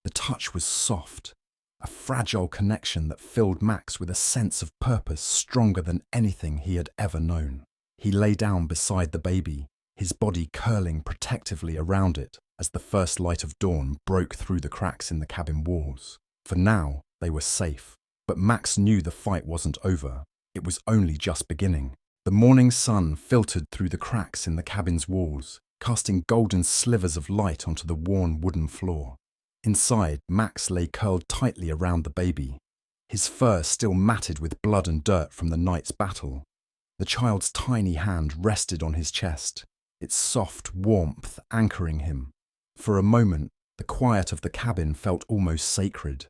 The touch was soft, a fragile connection that filled Max with a sense of purpose stronger than anything he had ever known. He lay down beside the baby, his body curling protectively around it as the first light of dawn broke through the cracks in the cabin walls. For now, they were safe. But Max knew the fight wasn't over. It was only just beginning. The morning sun filtered through the cracks in the cabin's walls, casting golden slivers of light onto the worn wooden floor. Inside, Max lay curled tightly around the baby, his fur still matted with blood and dirt from the night's battle. The child's tiny hand rested on his chest, its soft warmth anchoring him. For a moment, the quiet of the cabin felt almost sacred,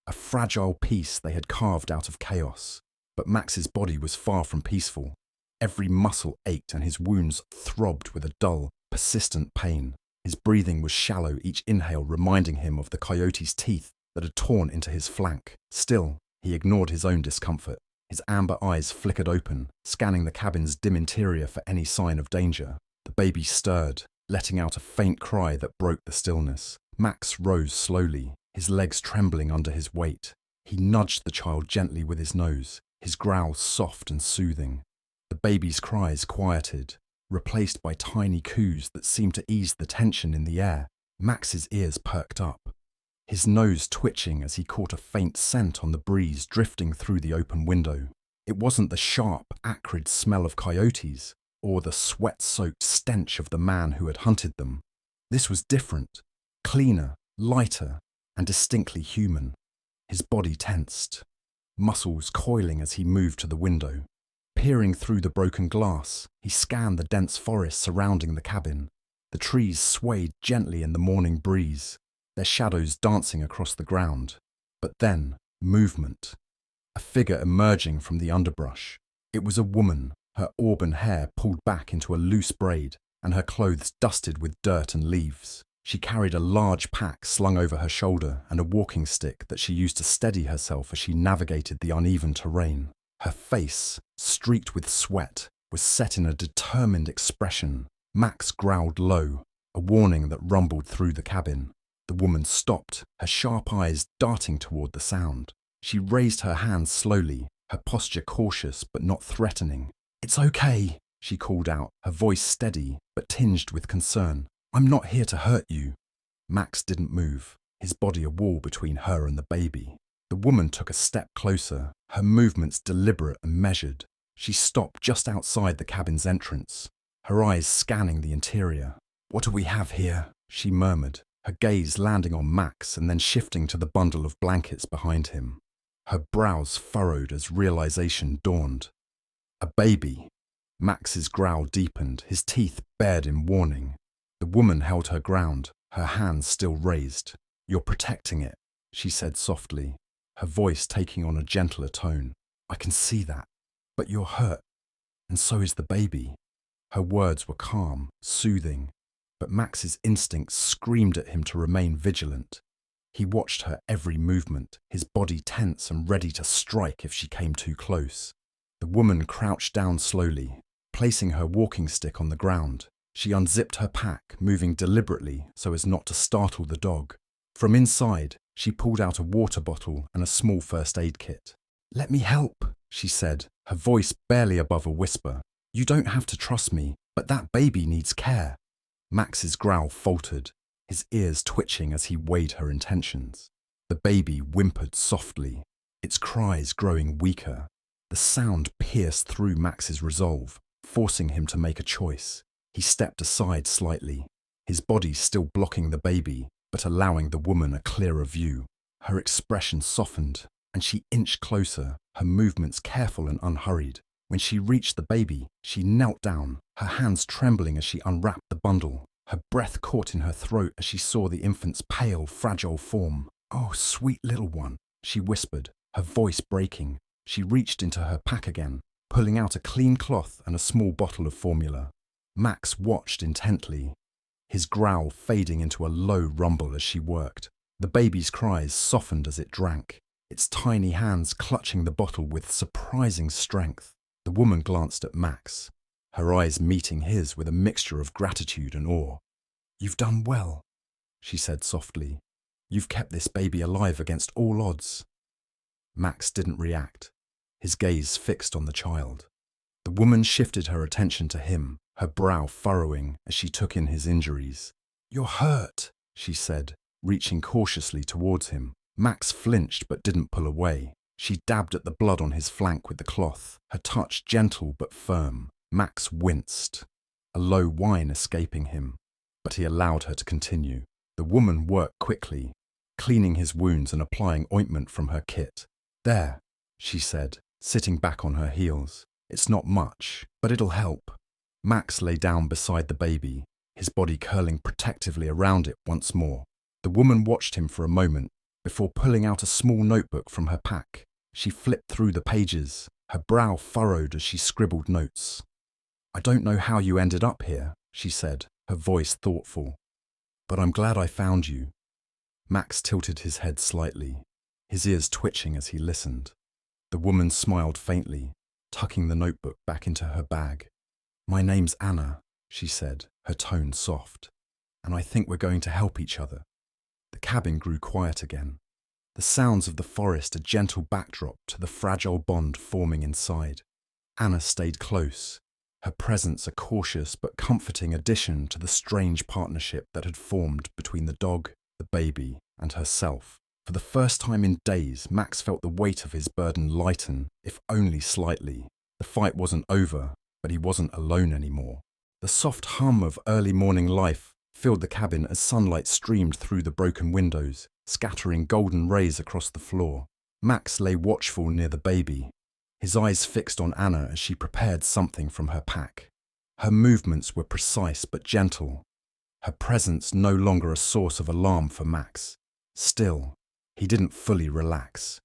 a fragile piece they had carved out of chaos. But Max's body was far from peaceful. Every muscle ached and his wounds throbbed with a dull, persistent pain. His breathing was shallow, each inhale reminding him of the coyote's teeth that had torn into his flank. Still, he ignored his own discomfort. His amber eyes flickered open, scanning the cabin's dim interior for any sign of danger. The baby stirred, letting out a faint cry that broke the stillness. Max rose slowly, his legs trembling under his weight. He nudged the child gently with his nose, his growl soft and soothing. The baby's cries quieted, replaced by tiny coos that seemed to ease the tension in the air. Max's ears perked up, his nose twitching as he caught a faint scent on the breeze drifting through the open window. It wasn't the sharp, acrid smell of coyotes, or the sweat-soaked stench of the man who had hunted them. This was different, cleaner, lighter, and distinctly human. His body tensed, muscles coiling as he moved to the window. Peering through the broken glass, he scanned the dense forest surrounding the cabin. The trees swayed gently in the morning breeze, their shadows dancing across the ground. But then, movement. A figure emerging from the underbrush. It was a woman, her auburn hair pulled back into a loose braid, and her clothes dusted with dirt and leaves. She carried a large pack slung over her shoulder and a walking stick that she used to steady herself as she navigated the uneven terrain. Her face, streaked with sweat, was set in a determined expression. Max growled low, a warning that rumbled through the cabin. The woman stopped, her sharp eyes darting toward the sound. She raised her hands slowly, her posture cautious but not threatening. "It's okay," she called out, her voice steady but tinged with concern. "I'm not here to hurt you." Max didn't move, his body a wall between her and the baby. The woman took a step closer, her movements deliberate and measured. She stopped just outside the cabin's entrance, her eyes scanning the interior. "What do we have here?" she murmured, her gaze landing on Max and then shifting to the bundle of blankets behind him. Her brows furrowed as realization dawned. A baby. Max's growl deepened, his teeth bared in warning. The woman held her ground, her hands still raised. "You're protecting it," she said softly, her voice taking on a gentler tone. "I can see that. But you're hurt, and so is the baby." Her words were calm, soothing, but Max's instincts screamed at him to remain vigilant. He watched her every movement, his body tense and ready to strike if she came too close. The woman crouched down slowly, placing her walking stick on the ground. She unzipped her pack, moving deliberately so as not to startle the dog. From inside, she pulled out a water bottle and a small first aid kit. "Let me help," she said, her voice barely above a whisper. "You don't have to trust me, but that baby needs care." Max's growl faltered, his ears twitching as he weighed her intentions. The baby whimpered softly, its cries growing weaker. The sound pierced through Max's resolve, forcing him to make a choice. He stepped aside slightly, his body still blocking the baby, but allowing the woman a clearer view. Her expression softened, and she inched closer, her movements careful and unhurried. When she reached the baby, she knelt down, her hands trembling as she unwrapped the bundle. Her breath caught in her throat as she saw the infant's pale, fragile form. "Oh, sweet little one," she whispered, her voice breaking. She reached into her pack again, pulling out a clean cloth and a small bottle of formula. Max watched intently, his growl fading into a low rumble as she worked. The baby's cries softened as it drank, its tiny hands clutching the bottle with surprising strength. The woman glanced at Max, her eyes meeting his with a mixture of gratitude and awe. "You've done well," she said softly. "You've kept this baby alive against all odds." Max didn't react, his gaze fixed on the child. The woman shifted her attention to him, her brow furrowing as she took in his injuries. "You're hurt," she said, reaching cautiously towards him. Max flinched but didn't pull away. She dabbed at the blood on his flank with the cloth, her touch gentle but firm. Max winced, a low whine escaping him, but he allowed her to continue. The woman worked quickly, cleaning his wounds and applying ointment from her kit. "There," she said, sitting back on her heels. "It's not much, but it'll help." Max lay down beside the baby, his body curling protectively around it once more. The woman watched him for a moment before pulling out a small notebook from her pack. She flipped through the pages, her brow furrowed as she scribbled notes. "I don't know how you ended up here," she said, her voice thoughtful, "but I'm glad I found you." Max tilted his head slightly, his ears twitching as he listened. The woman smiled faintly, tucking the notebook back into her bag. "My name's Anna," she said, her tone soft, "and I think we're going to help each other." The cabin grew quiet again, the sounds of the forest a gentle backdrop to the fragile bond forming inside. Anna stayed close, her presence a cautious but comforting addition to the strange partnership that had formed between the dog, the baby, and herself. For the first time in days, Max felt the weight of his burden lighten, if only slightly. The fight wasn't over, but he wasn't alone anymore. The soft hum of early morning life filled the cabin as sunlight streamed through the broken windows, scattering golden rays across the floor. Max lay watchful near the baby, his eyes fixed on Anna as she prepared something from her pack. Her movements were precise but gentle, her presence no longer a source of alarm for Max. Still, he didn't fully relax.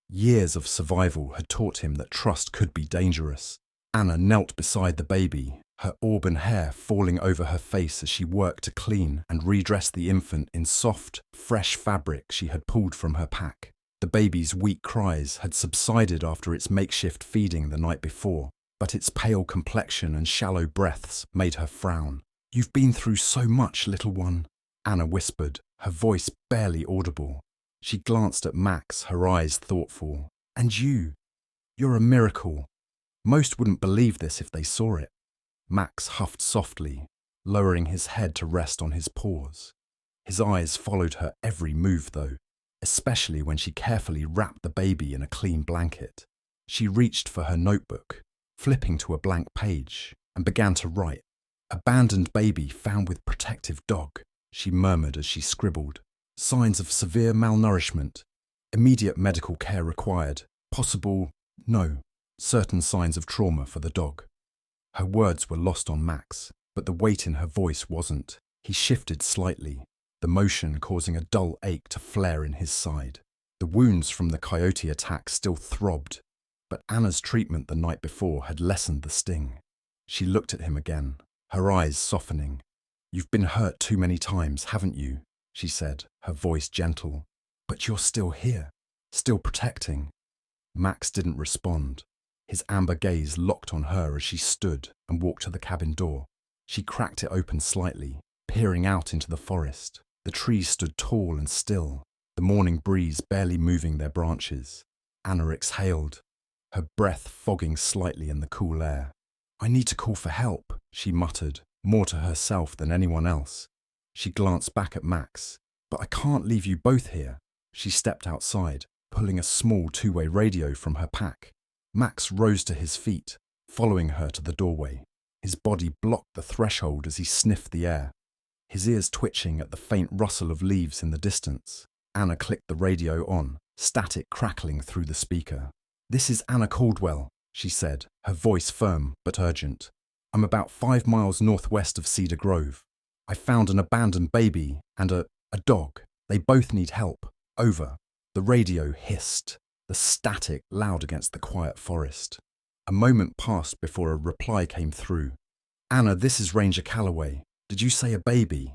Years of survival had taught him that trust could be dangerous. Anna knelt beside the baby, her auburn hair falling over her face as she worked to clean and redress the infant in soft, fresh fabric she had pulled from her pack. The baby's weak cries had subsided after its makeshift feeding the night before, but its pale complexion and shallow breaths made her frown. "You've been through so much, little one," Anna whispered, her voice barely audible. She glanced at Max, her eyes thoughtful. "And you're a miracle. Most wouldn't believe this if they saw it." Max huffed softly, lowering his head to rest on his paws. His eyes followed her every move though, especially when she carefully wrapped the baby in a clean blanket. She reached for her notebook, flipping to a blank page, and began to write. "Abandoned baby found with protective dog," she murmured as she scribbled. "Signs of severe malnourishment. Immediate medical care required. Certain signs of trauma for the dog." Her words were lost on Max, but the weight in her voice wasn't. He shifted slightly, the motion causing a dull ache to flare in his side. The wounds from the coyote attack still throbbed, but Anna's treatment the night before had lessened the sting. She looked at him again, her eyes softening. "You've been hurt too many times, haven't you?" she said, her voice gentle. "But you're still here, still protecting." Max didn't respond. His amber gaze locked on her as she stood and walked to the cabin door. She cracked it open slightly, peering out into the forest. The trees stood tall and still, the morning breeze barely moving their branches. Anna exhaled, her breath fogging slightly in the cool air. "I need to call for help," she muttered, more to herself than anyone else. She glanced back at Max. "But I can't leave you both here." She stepped outside, pulling a small two-way radio from her pack. Max rose to his feet, following her to the doorway. His body blocked the threshold as he sniffed the air, his ears twitching at the faint rustle of leaves in the distance. Anna clicked the radio on, static crackling through the speaker. "This is Anna Caldwell," she said, her voice firm but urgent. "I'm about 5 miles northwest of Cedar Grove. I found an abandoned baby and a dog. They both need help. Over." The radio hissed, the static loud against the quiet forest. A moment passed before a reply came through. "Anna, this is Ranger Calloway. Did you say a baby?"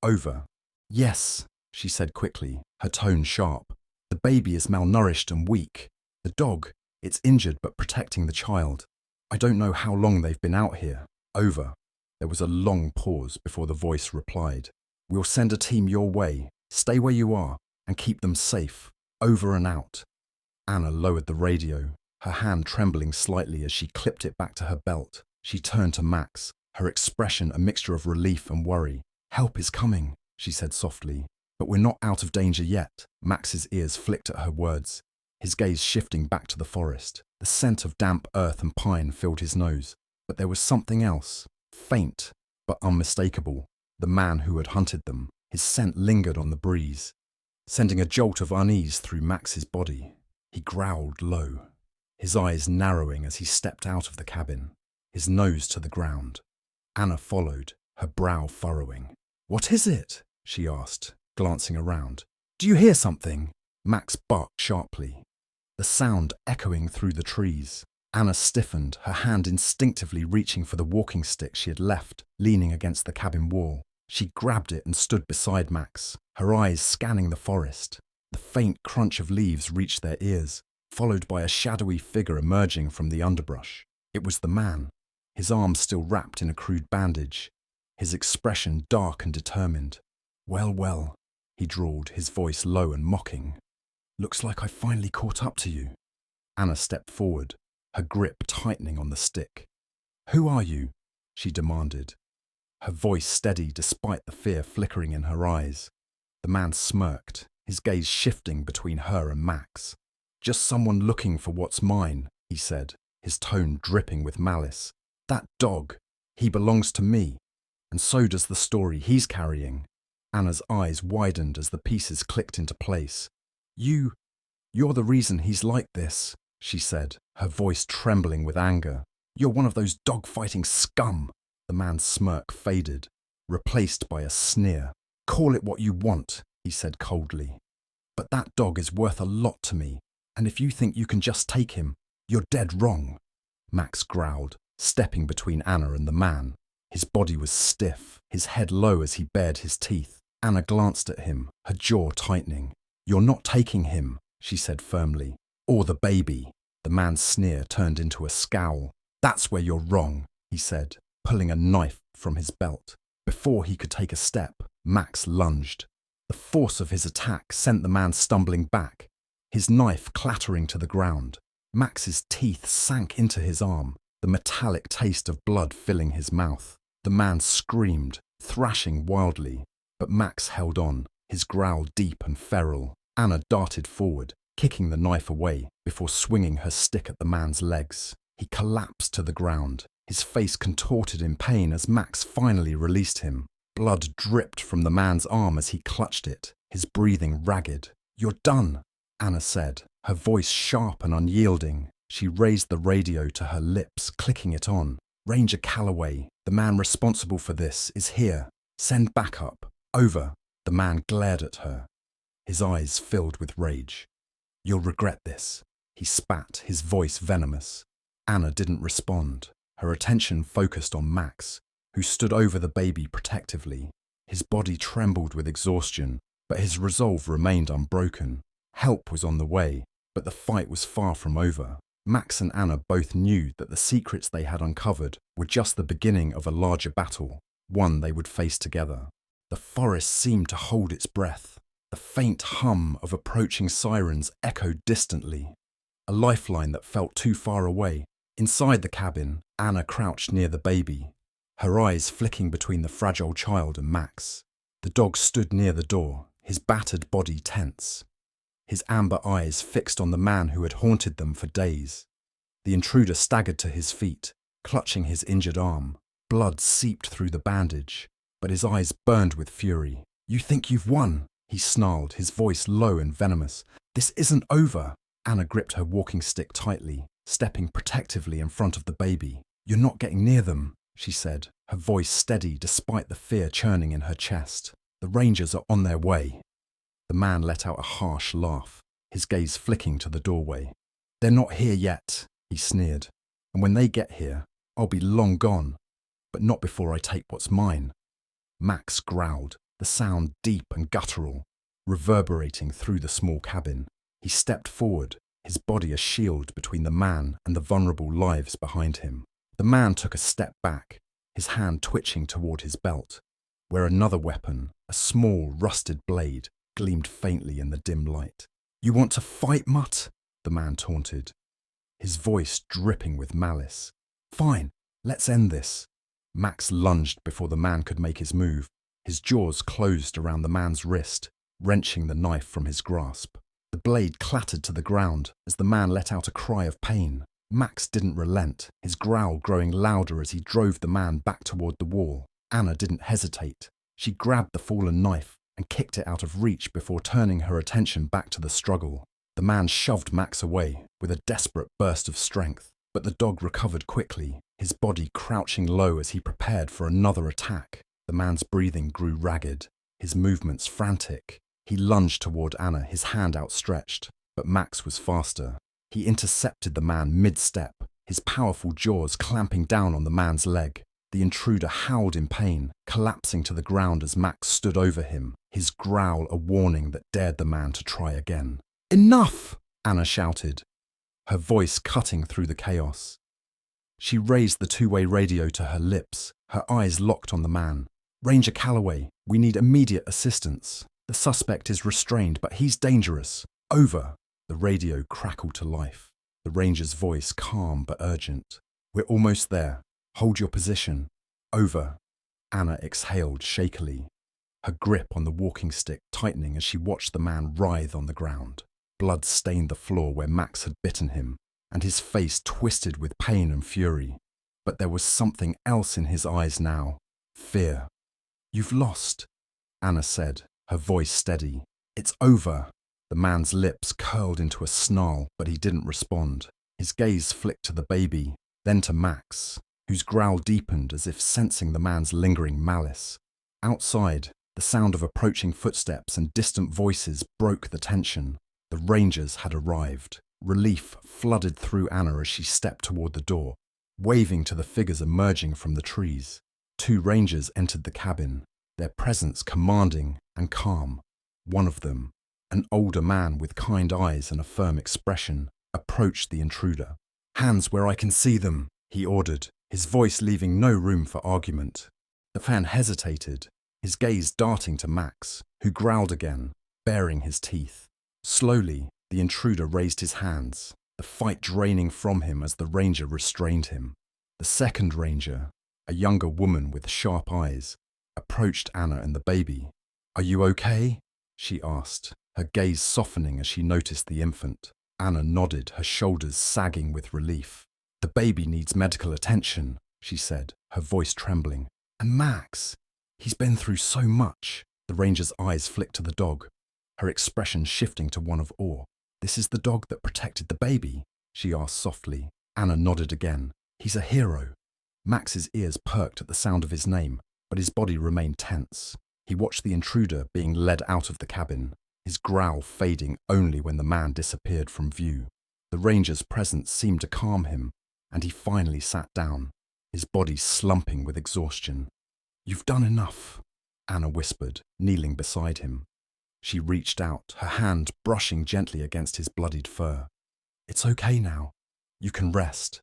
Over. "Yes," she said quickly, her tone sharp. "The baby is malnourished and weak. The dog, it's injured but protecting the child. I don't know how long they've been out here." Over. There was a long pause before the voice replied. "We'll send a team your way. Stay where you are and keep them safe. Over and out." Anna lowered the radio, her hand trembling slightly as she clipped it back to her belt. She turned to Max, her expression a mixture of relief and worry. "Help is coming," she said softly. "But we're not out of danger yet." Max's ears flicked at her words, his gaze shifting back to the forest. The scent of damp earth and pine filled his nose, but there was something else, faint but unmistakable. The man who had hunted them, his scent lingered on the breeze, sending a jolt of unease through Max's body. He growled low, his eyes narrowing as he stepped out of the cabin, his nose to the ground. Anna followed, her brow furrowing. "What is it?" she asked, glancing around. "Do you hear something?" Max barked sharply, the sound echoing through the trees. Anna stiffened, her hand instinctively reaching for the walking stick she had left, leaning against the cabin wall. She grabbed it and stood beside Max, her eyes scanning the forest. The faint crunch of leaves reached their ears, followed by a shadowy figure emerging from the underbrush. It was the man, his arms still wrapped in a crude bandage, his expression dark and determined. "Well, well," he drawled, his voice low and mocking. "Looks like I finally caught up to you." Anna stepped forward, her grip tightening on the stick. "Who are you?" she demanded, her voice steady despite the fear flickering in her eyes. The man smirked, his gaze shifting between her and Max. "Just someone looking for what's mine," he said, his tone dripping with malice. "That dog, he belongs to me, and so does the story he's carrying." Anna's eyes widened as the pieces clicked into place. You're the reason he's like this," she said, her voice trembling with anger. "You're one of those dog-fighting scum." The man's smirk faded, replaced by a sneer. "Call it what you want," he said coldly. "But that dog is worth a lot to me, and if you think you can just take him, you're dead wrong." Max growled, stepping between Anna and the man. His body was stiff, his head low as he bared his teeth. Anna glanced at him, her jaw tightening. "You're not taking him," she said firmly, "or the baby." The man's sneer turned into a scowl. "That's where you're wrong," he said, pulling a knife from his belt. Before he could take a step, Max lunged. The force of his attack sent the man stumbling back, his knife clattering to the ground. Max's teeth sank into his arm, the metallic taste of blood filling his mouth. The man screamed, thrashing wildly, but Max held on, his growl deep and feral. Anna darted forward, kicking the knife away before swinging her stick at the man's legs. He collapsed to the ground, his face contorted in pain as Max finally released him. Blood dripped from the man's arm as he clutched it, his breathing ragged. "You're done," Anna said, her voice sharp and unyielding. She raised the radio to her lips, clicking it on. "Ranger Calloway, the man responsible for this, is here. Send backup. Over." The man glared at her, his eyes filled with rage. "You'll regret this," he spat, his voice venomous. Anna didn't respond, her attention focused on Max, who stood over the baby protectively. His body trembled with exhaustion, but his resolve remained unbroken. Help was on the way, but the fight was far from over. Max and Anna both knew that the secrets they had uncovered were just the beginning of a larger battle, one they would face together. The forest seemed to hold its breath. The faint hum of approaching sirens echoed distantly, a lifeline that felt too far away. Inside the cabin, Anna crouched near the baby, her eyes flicking between the fragile child and Max. The dog stood near the door, his battered body tense, his amber eyes fixed on the man who had haunted them for days. The intruder staggered to his feet, clutching his injured arm. Blood seeped through the bandage, but his eyes burned with fury. "You think you've won?" he snarled, his voice low and venomous. "This isn't over." Anna gripped her walking stick tightly, stepping protectively in front of the baby. "You're not getting near them," she said, her voice steady despite the fear churning in her chest. "The Rangers are on their way." The man let out a harsh laugh, his gaze flicking to the doorway. "They're not here yet," he sneered. "And when they get here, I'll be long gone. But not before I take what's mine." Max growled, the sound deep and guttural, reverberating through the small cabin. He stepped forward, his body a shield between the man and the vulnerable lives behind him. The man took a step back, his hand twitching toward his belt, where another weapon, a small, rusted blade, gleamed faintly in the dim light. "You want to fight, Mutt?" the man taunted, his voice dripping with malice. "Fine, let's end this." Max lunged before the man could make his move. His jaws closed around the man's wrist, wrenching the knife from his grasp. The blade clattered to the ground as the man let out a cry of pain. Max didn't relent, his growl growing louder as he drove the man back toward the wall. Anna didn't hesitate. She grabbed the fallen knife and kicked it out of reach before turning her attention back to the struggle. The man shoved Max away with a desperate burst of strength, but the dog recovered quickly, his body crouching low as he prepared for another attack. The man's breathing grew ragged, his movements frantic. He lunged toward Anna, his hand outstretched, but Max was faster. He intercepted the man mid-step, his powerful jaws clamping down on the man's leg. The intruder howled in pain, collapsing to the ground as Max stood over him, his growl a warning that dared the man to try again. "Enough!" Anna shouted, her voice cutting through the chaos. She raised the two-way radio to her lips, her eyes locked on the man. "Ranger Calloway, we need immediate assistance. The suspect is restrained, but he's dangerous. Over." The radio crackled to life, the ranger's voice calm but urgent. "We're almost there. Hold your position. Over." Anna exhaled shakily, her grip on the walking stick tightening as she watched the man writhe on the ground. Blood stained the floor where Max had bitten him, and his face twisted with pain and fury. But there was something else in his eyes now. Fear. "You've lost," Anna said, her voice steady. "It's over." The man's lips curled into a snarl, but he didn't respond. His gaze flicked to the baby, then to Max, whose growl deepened as if sensing the man's lingering malice. Outside, the sound of approaching footsteps and distant voices broke the tension. The Rangers had arrived. Relief flooded through Anna as she stepped toward the door, waving to the figures emerging from the trees. 2 Rangers entered the cabin, their presence commanding and calm. One of them, an older man with kind eyes and a firm expression, approached the intruder. "Hands where I can see them," he ordered, his voice leaving no room for argument. The fan hesitated, his gaze darting to Max, who growled again, baring his teeth. Slowly, the intruder raised his hands, the fight draining from him as the ranger restrained him. The second ranger, a younger woman with sharp eyes, approached Anna and the baby. "Are you okay?" she asked, her gaze softening as she noticed the infant. Anna nodded, her shoulders sagging with relief. "The baby needs medical attention," she said, her voice trembling. "And Max, he's been through so much." The ranger's eyes flicked to the dog, her expression shifting to one of awe. "This is the dog that protected the baby?" she asked softly. Anna nodded again. "He's a hero." Max's ears perked at the sound of his name, but his body remained tense. He watched the intruder being led out of the cabin, his growl fading only when the man disappeared from view. The ranger's presence seemed to calm him, and he finally sat down, his body slumping with exhaustion. "You've done enough," Anna whispered, kneeling beside him. She reached out, her hand brushing gently against his bloodied fur. "It's okay now. You can rest."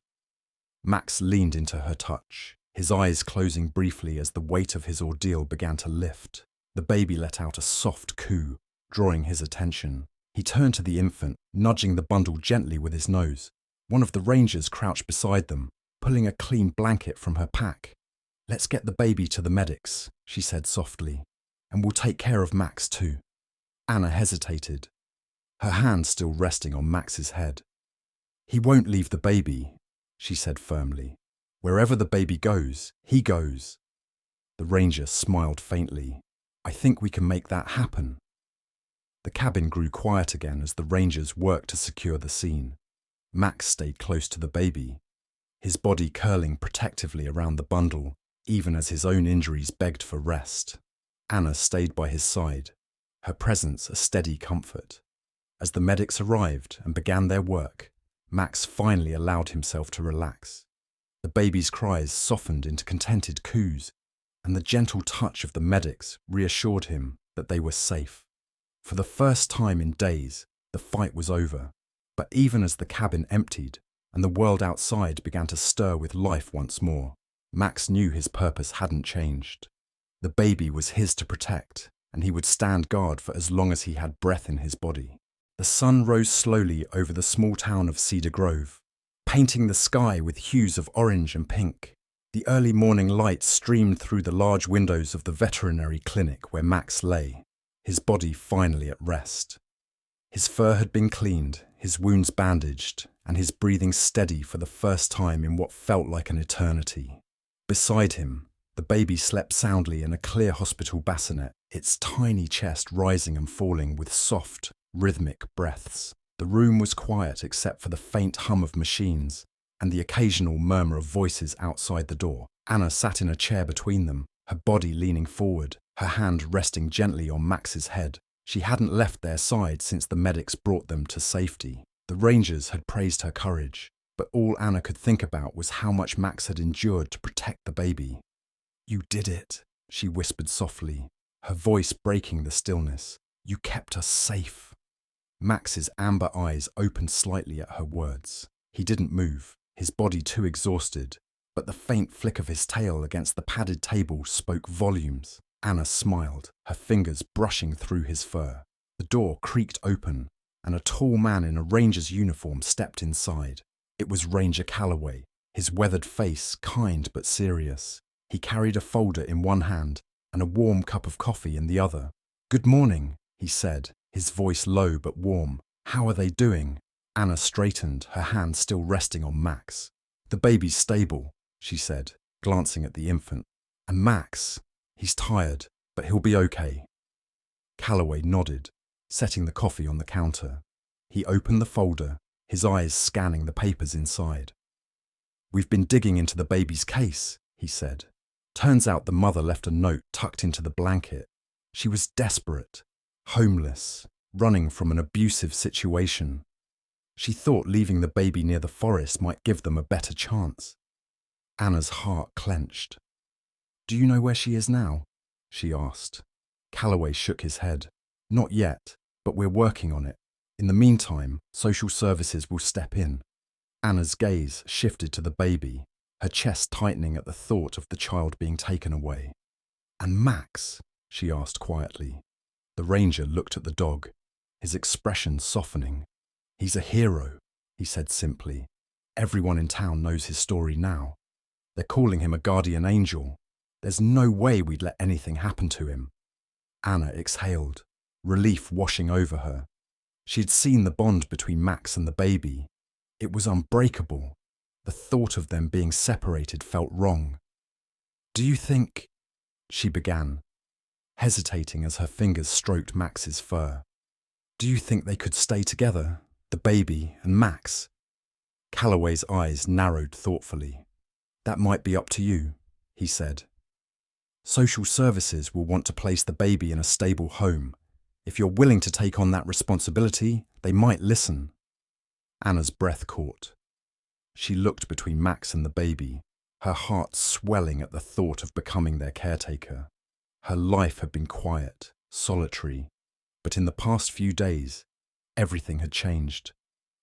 Max leaned into her touch, his eyes closing briefly as the weight of his ordeal began to lift. The baby let out a soft coo, drawing his attention. He turned to the infant, nudging the bundle gently with his nose. One of the rangers crouched beside them, pulling a clean blanket from her pack. "Let's get the baby to the medics," she said softly, "and we'll take care of Max too." Anna hesitated, her hand still resting on Max's head. "He won't leave the baby," she said firmly. "Wherever the baby goes, he goes." The ranger smiled faintly. "I think we can make that happen." The cabin grew quiet again as the rangers worked to secure the scene. Max stayed close to the baby, his body curling protectively around the bundle, even as his own injuries begged for rest. Anna stayed by his side, her presence a steady comfort. As the medics arrived and began their work, Max finally allowed himself to relax. The baby's cries softened into contented coos, and the gentle touch of the medics reassured him that they were safe. For the first time in days, the fight was over, but even as the cabin emptied and the world outside began to stir with life once more, Max knew his purpose hadn't changed. The baby was his to protect, and he would stand guard for as long as he had breath in his body. The sun rose slowly over the small town of Cedar Grove, painting the sky with hues of orange and pink. The early morning light streamed through the large windows of the veterinary clinic where Max lay, his body finally at rest. His fur had been cleaned, his wounds bandaged, and his breathing steady for the first time in what felt like an eternity. Beside him, the baby slept soundly in a clear hospital bassinet, its tiny chest rising and falling with soft, rhythmic breaths. The room was quiet except for the faint hum of machines and the occasional murmur of voices outside the door. Anna sat in a chair between them, her body leaning forward, her hand resting gently on Max's head. She hadn't left their side since the medics brought them to safety. The rangers had praised her courage, but all Anna could think about was how much Max had endured to protect the baby. "You did it," she whispered softly, her voice breaking the stillness. "You kept us safe." Max's amber eyes opened slightly at her words. He didn't move, his body too exhausted, but the faint flick of his tail against the padded table spoke volumes. Anna smiled, her fingers brushing through his fur. The door creaked open, and a tall man in a ranger's uniform stepped inside. It was Ranger Calloway, his weathered face kind but serious. He carried a folder in one hand and a warm cup of coffee in the other. "Good morning," he said, his voice low but warm. "How are they doing?" Anna straightened, her hand still resting on Max. "The baby's stable," she said, glancing at the infant. "And Max, he's tired, but he'll be okay." Calloway nodded, setting the coffee on the counter. He opened the folder, his eyes scanning the papers inside. "We've been digging into the baby's case," he said. "Turns out the mother left a note tucked into the blanket. She was desperate, homeless, running from an abusive situation. She thought leaving the baby near the forest might give them a better chance." Anna's heart clenched. "Do you know where she is now?" she asked. Calloway shook his head. "Not yet, but we're working on it. In the meantime, social services will step in." Anna's gaze shifted to the baby, her chest tightening at the thought of the child being taken away. "And Max?" she asked quietly. The ranger looked at the dog, his expression softening. "He's a hero," he said simply. "Everyone in town knows his story now. They're calling him a guardian angel. There's no way we'd let anything happen to him." Anna exhaled, relief washing over her. She'd seen the bond between Max and the baby. It was unbreakable. The thought of them being separated felt wrong. "Do you think—" she began, hesitating as her fingers stroked Max's fur. "Do you think they could stay together, the baby and Max?" Calloway's eyes narrowed thoughtfully. "That might be up to you," he said. "Social services will want to place the baby in a stable home. If you're willing to take on that responsibility, they might listen." Anna's breath caught. She looked between Max and the baby, her heart swelling at the thought of becoming their caretaker. Her life had been quiet, solitary, but in the past few days, everything had changed.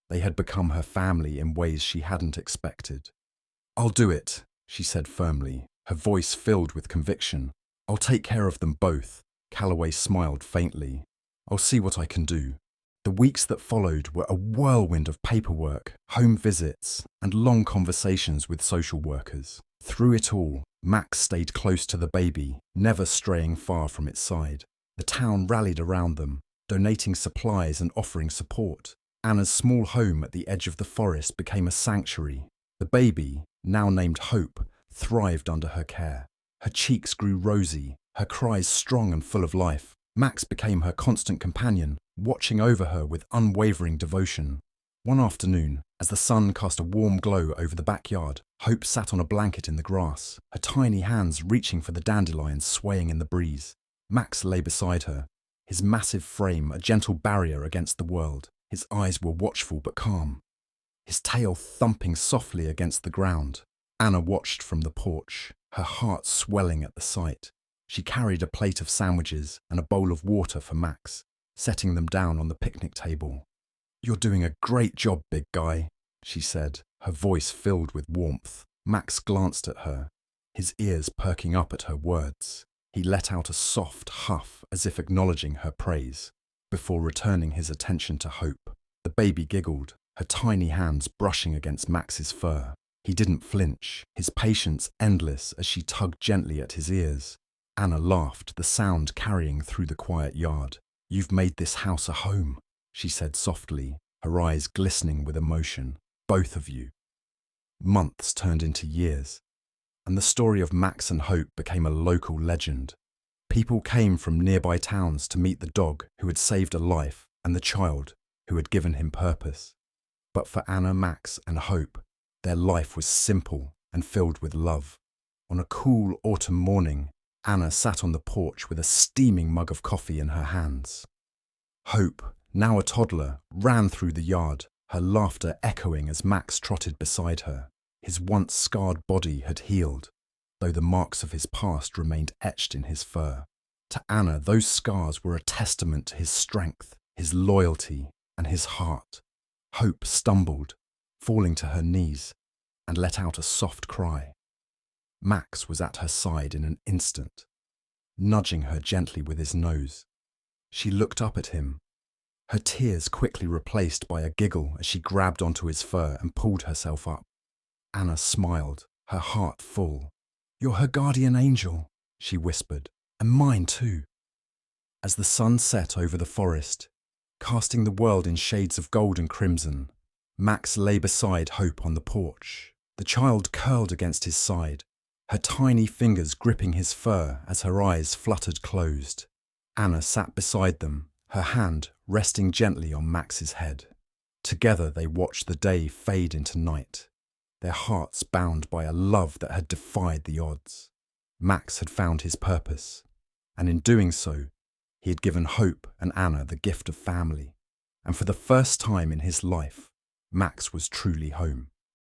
They had become her family in ways she hadn't expected. "I'll do it," she said firmly, her voice filled with conviction. "I'll take care of them both." Calloway smiled faintly. "I'll see what I can do." The weeks that followed were a whirlwind of paperwork, home visits, and long conversations with social workers. Through it all, Max stayed close to the baby, never straying far from its side. The town rallied around them, donating supplies and offering support. Anna's small home at the edge of the forest became a sanctuary. The baby, now named Hope, thrived under her care. Her cheeks grew rosy, her cries strong and full of life. Max became her constant companion, watching over her with unwavering devotion. One afternoon, as the sun cast a warm glow over the backyard, Hope sat on a blanket in the grass, her tiny hands reaching for the dandelions swaying in the breeze. Max lay beside her, his massive frame a gentle barrier against the world. His eyes were watchful but calm, his tail thumping softly against the ground. Anna watched from the porch, her heart swelling at the sight. She carried a plate of sandwiches and a bowl of water for Max, setting them down on the picnic table. "You're doing a great job, big guy," she said, her voice filled with warmth. Max glanced at her, his ears perking up at her words. He let out a soft huff as if acknowledging her praise, before returning his attention to Hope. The baby giggled, her tiny hands brushing against Max's fur. He didn't flinch, his patience endless as she tugged gently at his ears. Anna laughed, the sound carrying through the quiet yard. "You've made this house a home," she said softly, her eyes glistening with emotion. "Both of you." Months turned into years, and the story of Max and Hope became a local legend. People came from nearby towns to meet the dog who had saved a life and the child who had given him purpose. But for Anna, Max, and Hope, their life was simple and filled with love. On a cool autumn morning, Anna sat on the porch with a steaming mug of coffee in her hands. Hope, now a toddler, ran through the yard, her laughter echoing as Max trotted beside her. His once scarred body had healed, though the marks of his past remained etched in his fur. To Anna, those scars were a testament to his strength, his loyalty, and his heart. Hope stumbled, falling to her knees, and let out a soft cry. Max was at her side in an instant, nudging her gently with his nose. She looked up at him, her tears quickly replaced by a giggle as she grabbed onto his fur and pulled herself up. Anna smiled, her heart full. "You're her guardian angel," she whispered, "and mine too." As the sun set over the forest, casting the world in shades of gold and crimson, Max lay beside Hope on the porch. The child curled against his side, her tiny fingers gripping his fur as her eyes fluttered closed. Anna sat beside them, her hand resting gently on Max's head. Together they watched the day fade into night, their hearts bound by a love that had defied the odds. Max had found his purpose, and in doing so, he had given Hope and Anna the gift of family. And for the first time in his life, Max was truly home.